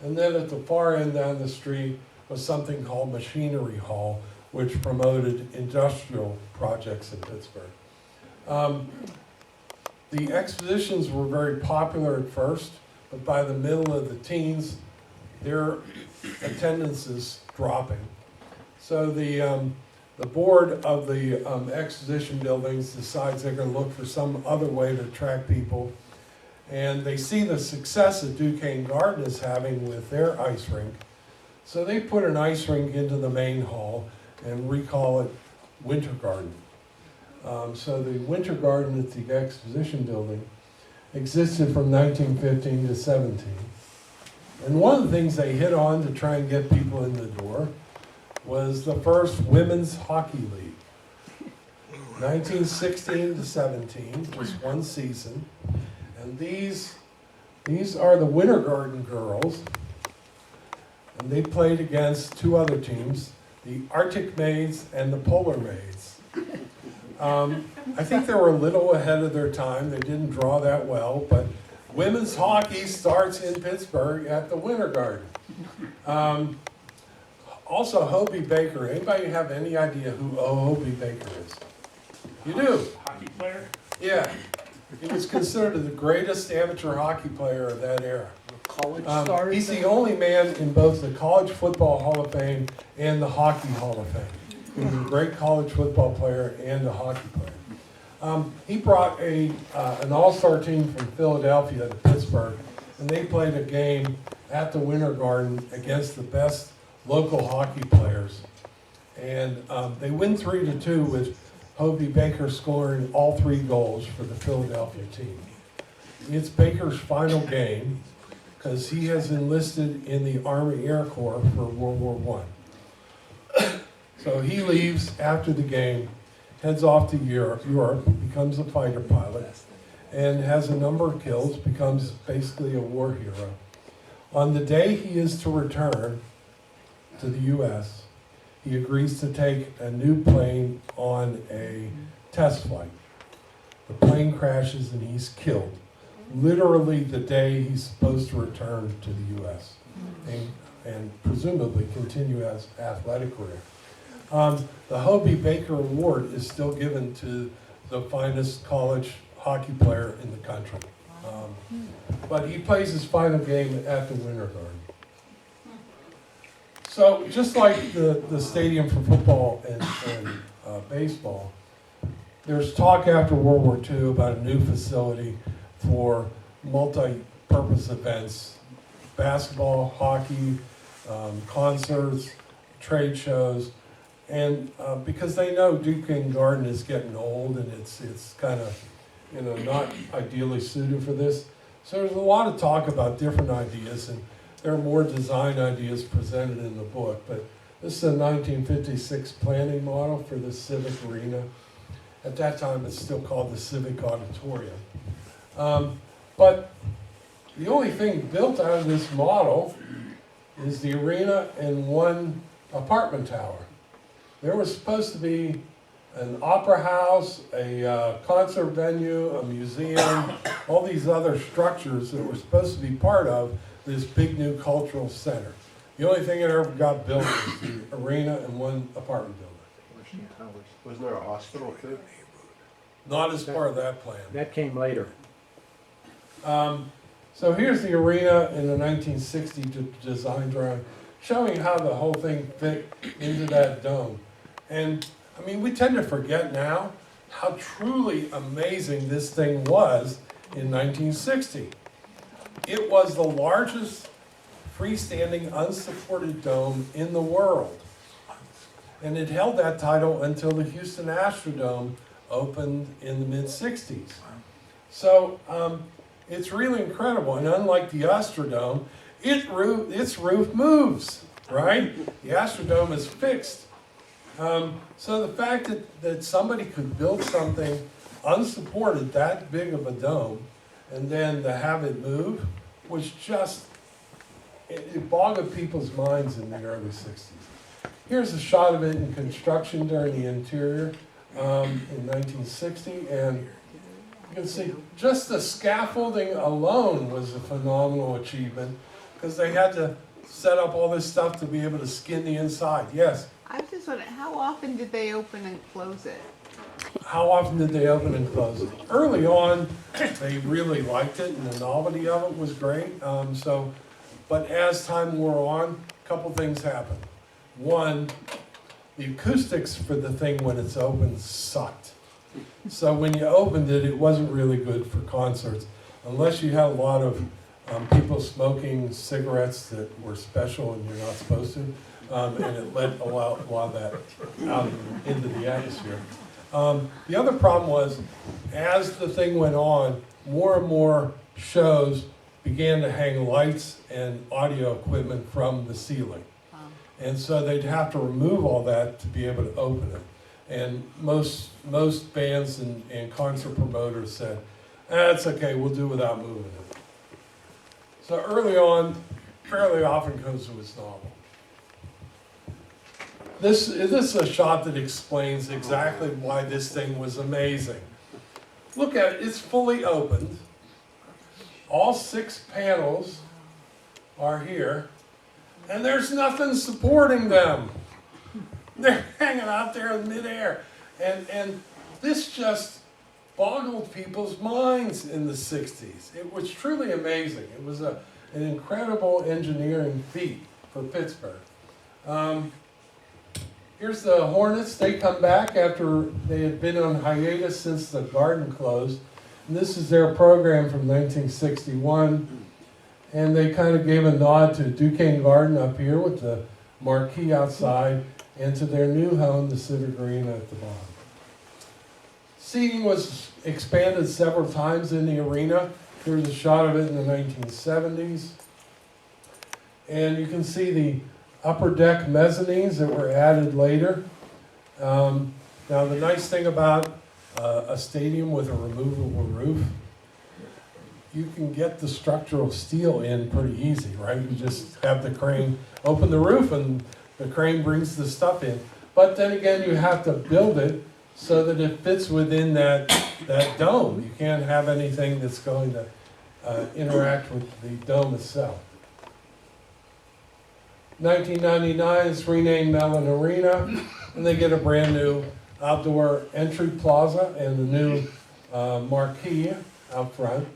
And then at the far end down the street was something called Machinery Hall, which promoted industrial projects in Pittsburgh. The expositions were very popular at first, but by the middle of the teens, their attendance is dropping. So the board of the exposition buildings decides they're going to look for some other way to attract people. And they see the success that Duquesne Garden is having with their ice rink. So they put an ice rink into the main hall and recall it Winter Garden. So the Winter Garden at the exposition building existed from 1915 to 17. And one of the things they hit on to try and get people in the door was the first women's hockey league. 1916 to 17, just one season. And these are the Winter Garden girls. And they played against two other teams, the Arctic Maids and the Polar Maids. I think they were a little ahead of their time. They didn't draw that well, but women's hockey starts in Pittsburgh at the Winter Garden. Also, Hobie Baker. Anybody have any idea who Hobie Baker is? You do? Hockey player? Yeah. He was considered the greatest amateur hockey player of that era. College stars. He's the only man in both the College Football Hall of Fame and the Hockey Hall of Fame. He was a great college football player and a hockey player. He brought an all-star team from Philadelphia to Pittsburgh, and they played a game at the Winter Garden against the best local hockey players. And they win 3-2 with Hobie Baker scoring all 3 goals for the Philadelphia team. It's Baker's final game because he has enlisted in the Army Air Corps for World War I. So he leaves after the game, heads off to Europe, becomes a fighter pilot, and has a number of kills, becomes basically a war hero. On the day he is to return to the U.S., he agrees to take a new plane on a test flight. The plane crashes and he's killed, literally the day he's supposed to return to the U.S. and presumably continue his athletic career. The Hobie Baker Award is still given to the finest college hockey player in the country. But he plays his final game at the Winter Garden. So just like the stadium for football and baseball, there's talk after World War II about a new facility for multi-purpose events, basketball, hockey, concerts, trade shows, and because they know Duquesne Garden is getting old and it's kind of not ideally suited for this. So there's a lot of talk about different ideas, and there are more design ideas presented in the book, but this is a 1956 planning model for the Civic Arena. At that time, it's still called the Civic Auditorium. But the only thing built out of this model is the arena and one apartment tower. There was supposed to be an opera house, a concert venue, a museum, all these other structures that were supposed to be part of this big new cultural center. The only thing that ever got built was the arena and one apartment building. Wasn't there a hospital too? Not as part of that plan. That came later. So here's the arena in the 1960 design drawing, showing how the whole thing fit into that dome. And I mean, we tend to forget now how truly amazing this thing was in 1960. It was the largest freestanding unsupported dome in the world. And it held that title until the Houston Astrodome opened in the mid-60s. So it's really incredible. And unlike the Astrodome, its roof moves, right? The Astrodome is fixed. So the fact that somebody could build something unsupported, that big of a dome, and then to have it move was just it boggled people's minds in the early 60s. Here's a shot of it in construction during the interior in 1960, and you can see just the scaffolding alone was a phenomenal achievement because they had to set up all this stuff to be able to skin the inside. Yes? I was just wondering, how often did they open and close it? How often did they open and close it? Early on, they really liked it, and the novelty of it was great. But as time wore on, a couple things happened. One, the acoustics for the thing when it's open sucked. So when you opened it, it wasn't really good for concerts, unless you had a lot of people smoking cigarettes that were special and you're not supposed to, and it let a lot of that out into the atmosphere. The other problem was, as the thing went on, more and more shows began to hang lights and audio equipment from the ceiling. And so they'd have to remove all that to be able to open it. And most bands and concert promoters said, it's okay, we'll do without moving it. So early on, fairly often because it was novel. This is a shot that explains exactly why this thing was amazing. Look at it, it's fully opened. All 6 panels are here, and there's nothing supporting them. They're hanging out there in midair. And this just boggled people's minds in the 60s. It was truly amazing. It was an incredible engineering feat for Pittsburgh. Here's the Hornets. They come back after they had been on hiatus since the Garden closed. And this is their program from 1961. And they kind of gave a nod to Duquesne Garden up here with the marquee outside, and to their new home, the Civic Arena at the bottom. Seating was expanded several times in the arena. Here's a shot of it in the 1970s. And you can see the upper deck mezzanines that were added later. Now the nice thing about a stadium with a removable roof, you can get the structural steel in pretty easy, right? You just have the crane open the roof and the crane brings the stuff in. But then again, you have to build it so that it fits within that dome. You can't have anything that's going to interact with the dome itself. 1999, it's renamed Mellon Arena, and they get a brand new outdoor entry plaza and a new marquee out front.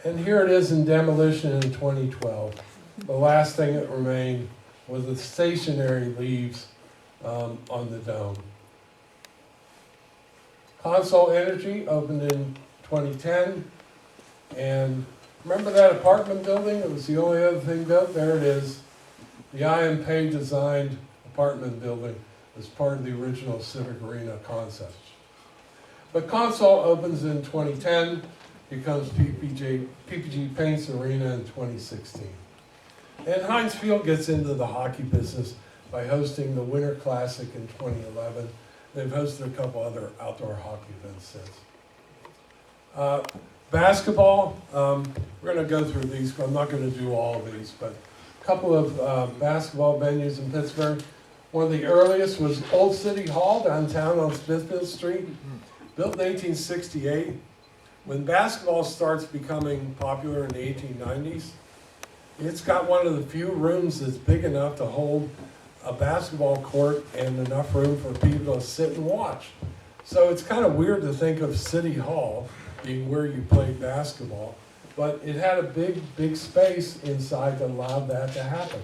And here it is in demolition in 2012. The last thing that remained was the stationary leaves on the dome. Consol Energy opened in 2010, and remember that apartment building? It was the only other thing built. There it is. The I.M. Pei designed apartment building as part of the original Civic Arena concept. But Consol opens in 2010, becomes PPG Paints Arena in 2016. And Heinz Field gets into the hockey business by hosting the Winter Classic in 2011. They've hosted a couple other outdoor hockey events since. Basketball, we're going to go through these. I'm not going to do all of these, but a couple of basketball venues in Pittsburgh. One of the earliest was Old City Hall downtown on Smithfield Street, built in 1868. When basketball starts becoming popular in the 1890s, it's got one of the few rooms that's big enough to hold a basketball court and enough room for people to sit and watch. So it's kind of weird to think of City Hall being where you played basketball, but it had a big space inside that allowed that to happen.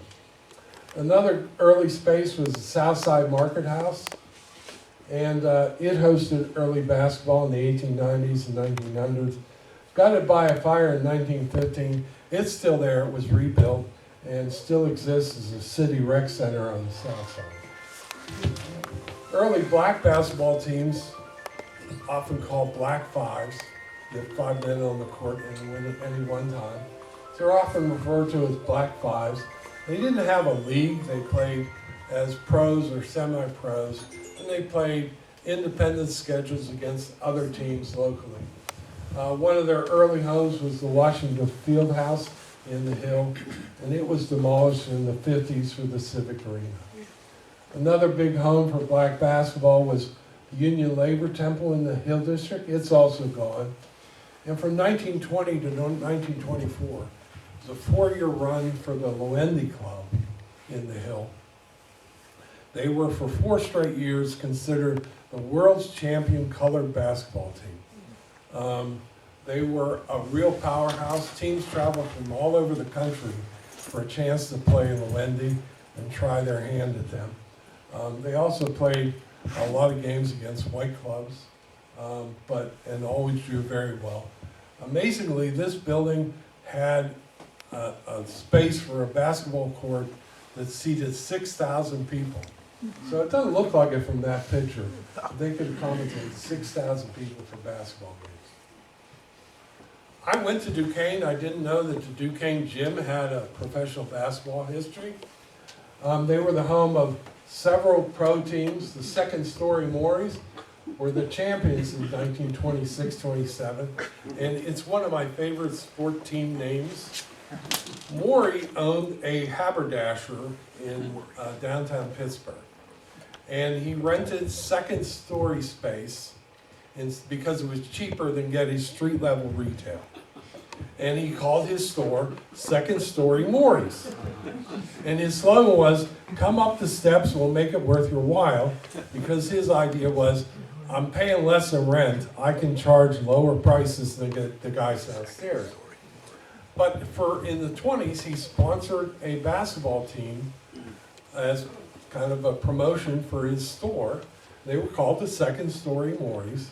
Another early space was the Southside Market House, and it hosted early basketball in the 1890s and 1900s. Got it by a fire in 1915. It's still there. It was rebuilt and still exists as a city rec center on the south side. Early black basketball teams, often called Black Fives, get 5 men on the court at any one time. So they're often referred to as Black Fives. They didn't have a league. They played as pros or semi-pros, and they played independent schedules against other teams locally. One of their early homes was the Washington Field House in the Hill, and it was demolished in the 50s for the Civic Arena. Another big home for black basketball was the Union Labor Temple in the Hill District. It's also gone. And from 1920 to 1924, it was a 4-year run for the Loendi Club in the Hill. They were for 4 straight years considered the world's champion colored basketball team. They were a real powerhouse. Teams traveled from all over the country for a chance to play in Loendi and try their hand at them. They also played a lot of games against white clubs, and always drew very well. Amazingly, this building had a space for a basketball court that seated 6,000 people. So it doesn't look like it from that picture. They could accommodate 6,000 people for basketball games. I went to Duquesne. I didn't know that the Duquesne gym had a professional basketball history. They were the home of several pro teams. The Second Story Mories were the champions in 1926-27, and it's one of my favorite sport team names. Morey owned a haberdasher in downtown Pittsburgh, and he rented second story space because it was cheaper than getting street level retail. And he called his store Second Story Morey's. And his slogan was, "Come up the steps, we'll make it worth your while," because his idea was, I'm paying less in rent, I can charge lower prices than the guys downstairs. But in the 20s, he sponsored a basketball team as kind of a promotion for his store. They were called the Second Story Morey's.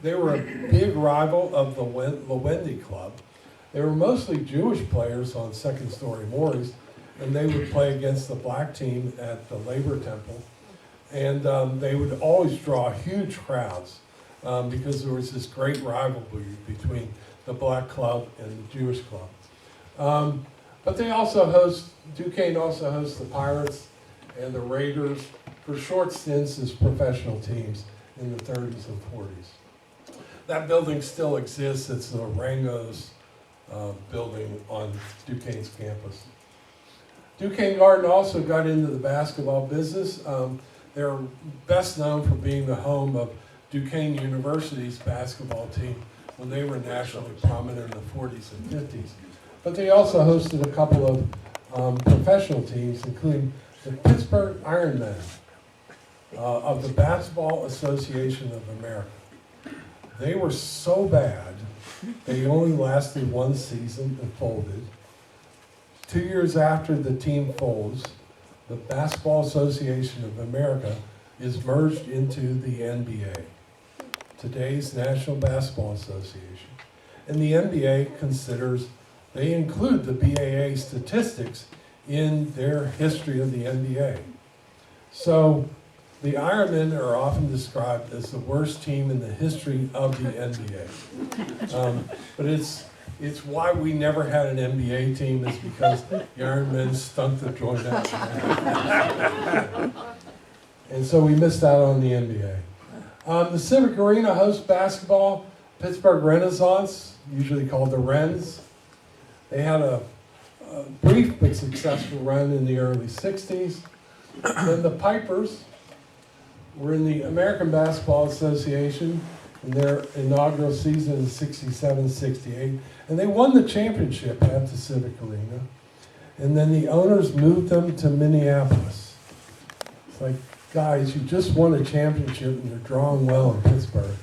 They were a big rival of the Loendi Club. They were mostly Jewish players on Second Story Morey's, and they would play against the black team at the Labor Temple. And they would always draw huge crowds because there was this great rivalry between the black club and the Jewish club. But they also Duquesne also hosts the Pirates and the Raiders for short stints as professional teams in the 30s and 40s. That building still exists. It's the Rango's building on Duquesne's campus. Duquesne Garden also got into the basketball business. They're best known for being the home of Duquesne University's basketball team when they were nationally prominent in the 40s and 50s. But they also hosted a couple of professional teams, including the Pittsburgh Ironmen of the Basketball Association of America. They were so bad, they only lasted 1 season and folded. 2 years after the team folds, the Basketball Association of America is merged into the NBA, today's National Basketball Association. And the NBA they include the BAA statistics in their history of the NBA. So the Ironmen are often described as the worst team in the history of the NBA. But it's why we never had an NBA team, is because the Ironmen stunk the joint out. And so we missed out on the NBA. The Civic Arena hosts basketball. Pittsburgh Renaissance, usually called the Wrens. They had a brief but successful run in the early 60s. Then the Pipers were in the American Basketball Association in their inaugural season in 67-68, and they won the championship at the Civic Arena. And then the owners moved them to Minneapolis. It's like, guys, you just won a championship and you're drawing well in Pittsburgh.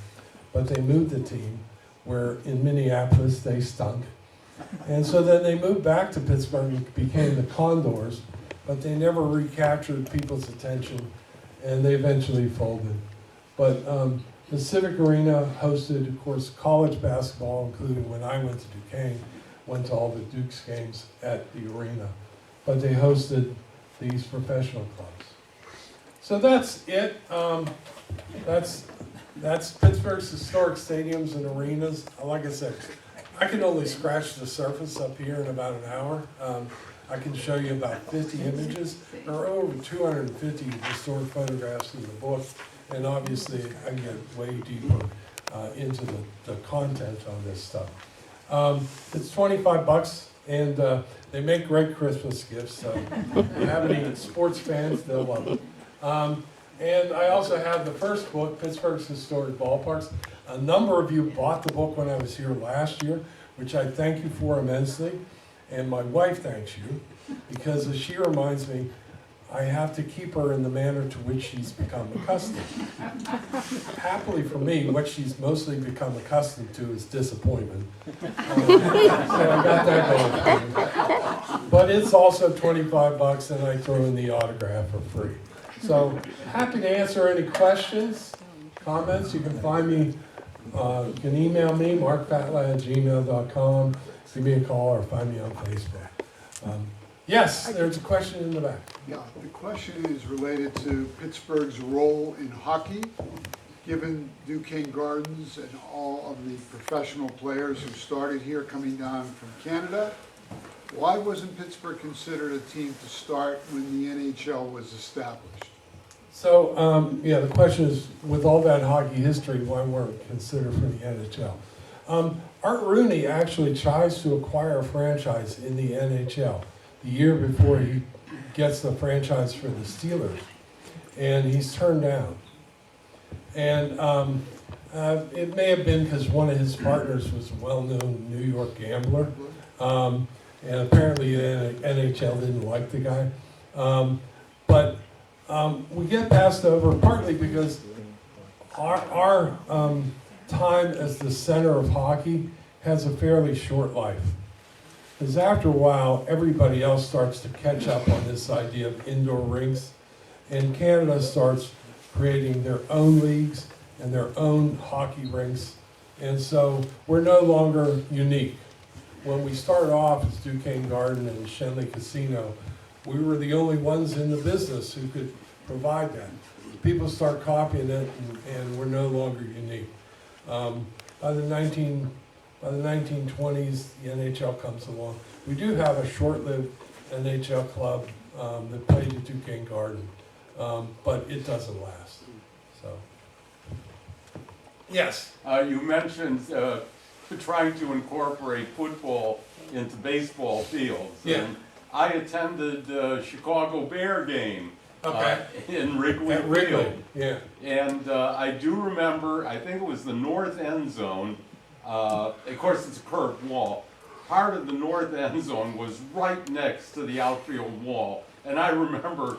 But they moved the team where in Minneapolis they stunk. And so then they moved back to Pittsburgh and became the Condors, but they never recaptured people's attention, and they eventually folded. But the Civic Arena hosted, of course, college basketball, including when I went to Duquesne, went to all the Dukes games at the arena. But they hosted these professional clubs. So that's it. That's Pittsburgh's historic stadiums and arenas. Like I said, I can only scratch the surface up here in about an hour. I can show you about 50 images. There are over 250 historic photographs in the book, and obviously I can get way deeper into the content on this stuff. It's $25 And they make great Christmas gifts, so if you have any sports fans, they'll love it. And I also have the first book, Pittsburgh's Historic Ballparks. A number of you bought the book when I was here last year, which I thank you for immensely. And my wife thanks you, because as she reminds me, I have to keep her in the manner to which she's become accustomed. Happily for me, what she's mostly become accustomed to is disappointment. So I got that going. But it's also 25 bucks, and I throw in the autograph for free. So happy to answer any questions, comments. You can find me, you can email me, markfatla@gmail.com. Give me a call or find me on Facebook. Yes, there's a question in the back. Yeah, the question is related to Pittsburgh's role in hockey. Given Duquesne Gardens and all of the professional players who started here coming down from Canada, why wasn't Pittsburgh considered a team to start when the NHL was established? So, yeah, the question is, with all that hockey history, why weren't we considered for the NHL? Art Rooney actually tries to acquire a franchise in the NHL the year before he gets the franchise for the Steelers, and he's turned down. And it may have been because one of his partners was a well-known New York gambler, and apparently the NHL didn't like the guy. But we get passed over partly because our time as the center of hockey has a fairly short life. Because after a while, everybody else starts to catch up on this idea of indoor rinks, and Canada starts creating their own leagues and their own hockey rinks, and so we're no longer unique. When we started off as Duquesne Garden and Schenley Casino, we were the only ones in the business who could provide that. People start copying it, and we're no longer unique. By the 1920s, the NHL comes along. We do have a short-lived NHL club that played at Duquesne Garden, but it doesn't last. So, yes. You mentioned trying to incorporate football into baseball fields. Yeah. And I attended the Chicago Bear game in Wrigley At Wrigley, Field. yeah. And I do remember, I think it was the north end zone. Of course, it's a curved wall. Part of the north end zone was right next to the outfield wall. And I remember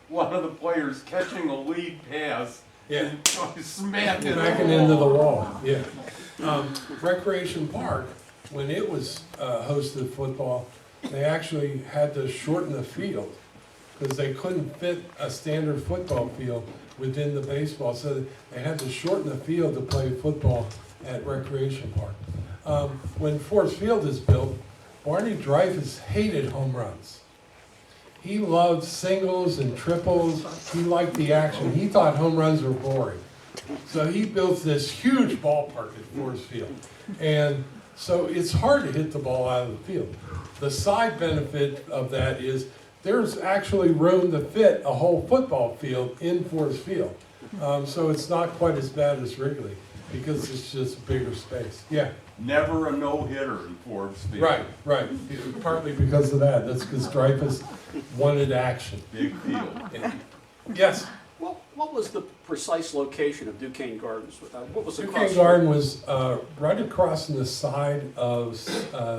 one of the players catching a lead pass and smacking Smacking into the wall, yeah. Recreation Park, when it was hosted football, they actually had to shorten the field because they couldn't fit a standard football field within the baseball, so they had to shorten the field to play football at Recreation Park. When Forbes Field is built, Barney Dreyfuss hated home runs. He loved singles and triples. He liked the action. He thought home runs were boring. So he built this huge ballpark at Forbes Field. And so it's hard to hit the ball out of the field. The side benefit of that is there's actually room to fit a whole football field in Forbes Field. So it's not quite as bad as Wrigley because it's just bigger space. Yeah. Never a no-hitter in Forbes Field. Right. Partly because of that. That's because Dreyfuss wanted action. Big field. Yeah. Yes. Well, what was the precise location of Duquesne Gardens? What was the Duquesne Garden was right across on the side of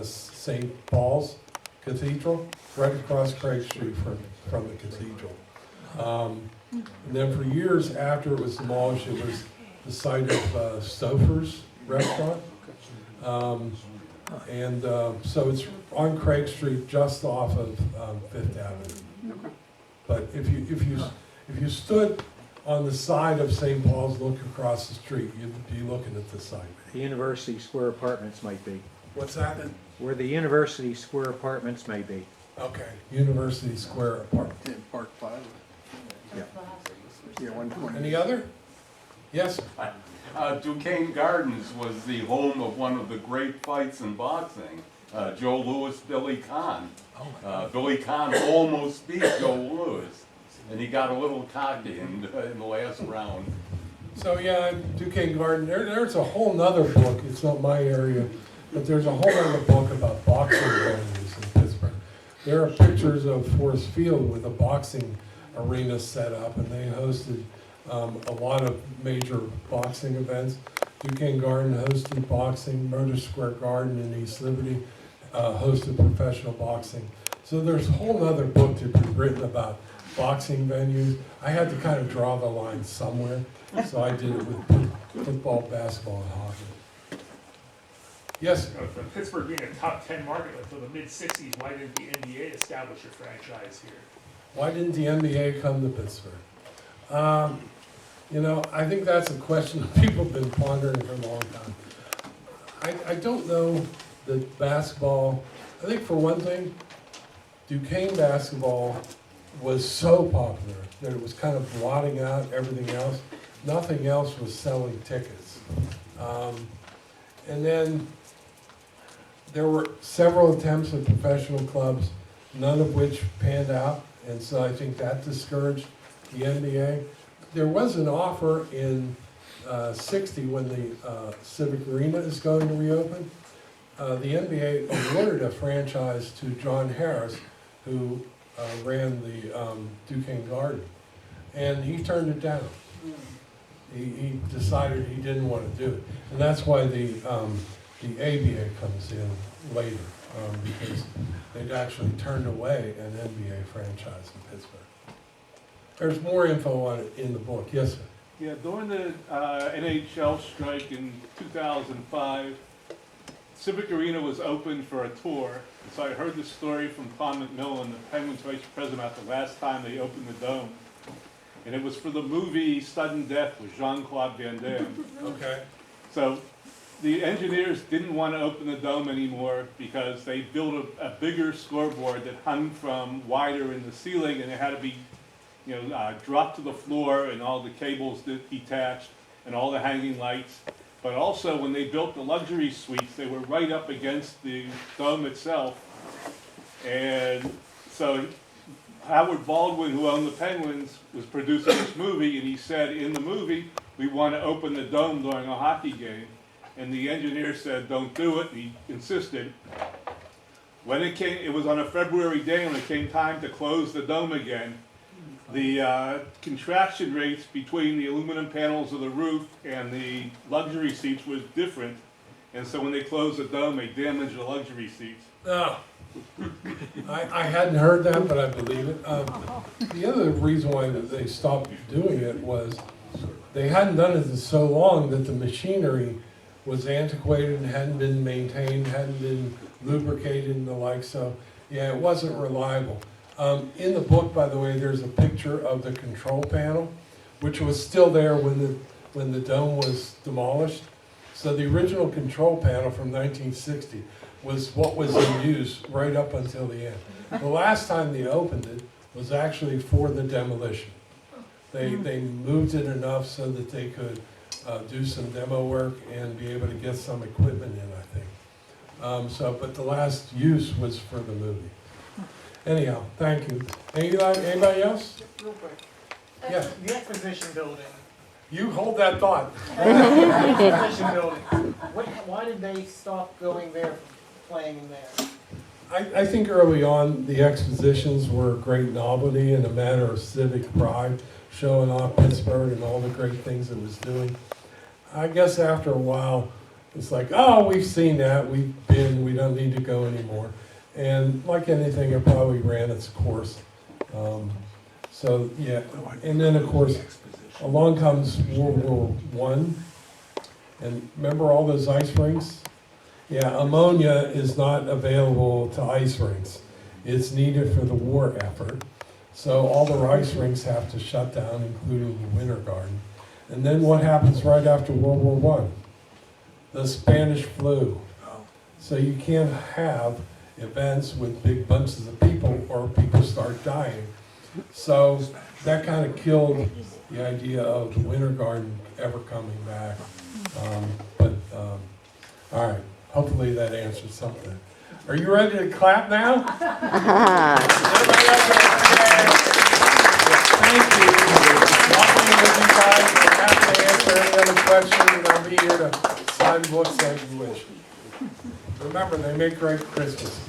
St. Paul's Cathedral, right across Craig Street from the cathedral. And then for years after it was demolished, it was the site of Stouffer's restaurant. So it's on Craig Street, just off of Fifth Avenue. But if you stood on the side of St. Paul's, look across the street, you'd be looking at the site. The University Square Apartments might be. What's that? Where the University Square Apartments may be. Okay, University Square Apartment. In Park Plaza. Yeah. Yeah, 120. Any other? Yes? Duquesne Gardens was the home of one of the great fights in boxing, Joe Louis, Billy Conn. Billy Conn almost beat Joe Louis, and he got a little cocky in the last round. So yeah, Duquesne Garden, there's a whole nother book, it's not my area, but there's a whole other book about boxing venues in Pittsburgh. There are pictures of Forbes Field with a boxing arena set up, and they hosted a lot of major boxing events. Duquesne Garden hosted boxing, Motor Square Garden in East Liberty hosted professional boxing. So there's a whole other book to be written about boxing venues. I had to kind of draw the line somewhere, so I did it with football, basketball, and hockey. Yes? For Pittsburgh being a top 10 market until the mid-60s, why didn't the NBA establish a franchise here? Why didn't the NBA come to Pittsburgh? You know, I think that's a question that people have been pondering for a long time. I don't know that basketball, I think for one thing, Duquesne basketball was so popular that it was kind of blotting out everything else. Nothing else was selling tickets. And then there were several attempts at professional clubs, none of which panned out, and so I think that discouraged the NBA. There was an offer in '60 when the Civic Arena is going to reopen. The NBA awarded a franchise to John Harris, who ran the Duquesne Garden, and he turned it down. He decided he didn't want to do it, and that's why the ABA comes in later, because they'd actually turned away an NBA franchise in Pittsburgh. There's more info on it in the book. Yes, sir. Yeah, during the NHL strike in 2005, Civic Arena was open for a tour. So I heard the story from Tom McMillan, the Penguins vice president, about the last time they opened the Dome. And it was for the movie Sudden Death with Jean-Claude Van Damme. Okay. So the engineers didn't want to open the Dome anymore because they built a bigger scoreboard that hung from wider in the ceiling, and it had to be, dropped to the floor, and all the cables detached and all the hanging lights. But also, when they built the luxury suites, they were right up against the dome itself. And so Howard Baldwin, who owned the Penguins, was producing this movie, and he said, in the movie, we want to open the dome during a hockey game. And the engineer said, don't do it, and he insisted. When it was on a February day, when it came time to close the dome again, the contraction rates between the aluminum panels of the roof and the luxury seats was different. And so when they closed the dome, they damaged the luxury seats. Oh. I hadn't heard that, but I believe it. The other reason why they stopped doing it was they hadn't done it in so long that the machinery was antiquated and hadn't been maintained, hadn't been lubricated and the like. So, yeah, it wasn't reliable. In the book, by the way, there's a picture of the control panel, which was still there when the dome was demolished. So the original control panel from 1960 was what was in use right up until the end. The last time they opened it was actually for the demolition. They moved it enough so that they could do some demo work and be able to get some equipment in, I think. But the last use was for the movie. Anyhow, thank you. Anybody else? Real quick. Yeah. The exposition building. You hold that thought. The exposition building. Why did they stop going there, playing in there? I think early on the expositions were a great novelty and a matter of civic pride, showing off Pittsburgh and all the great things it was doing. I guess after a while, it's like, oh, we've seen that, we don't need to go anymore. And like anything, it probably ran its course. So yeah, and then of course, along comes World War I, and remember all those ice rinks? Yeah, ammonia is not available to ice rinks. It's needed for the war effort. So all the ice rinks have to shut down, including the Winter Garden. And then what happens right after World War I? The Spanish flu. So you can't have events with big bunches of people or people start dying. So that kind of killed the idea of the Winter Garden ever coming back. All right, hopefully that answers something. Are you ready to clap now? Everybody else thank you. Walking with you guys. I'm happy to answer any other questions, and I'll be here to sign books as you wish. Remember, they make great Christmas.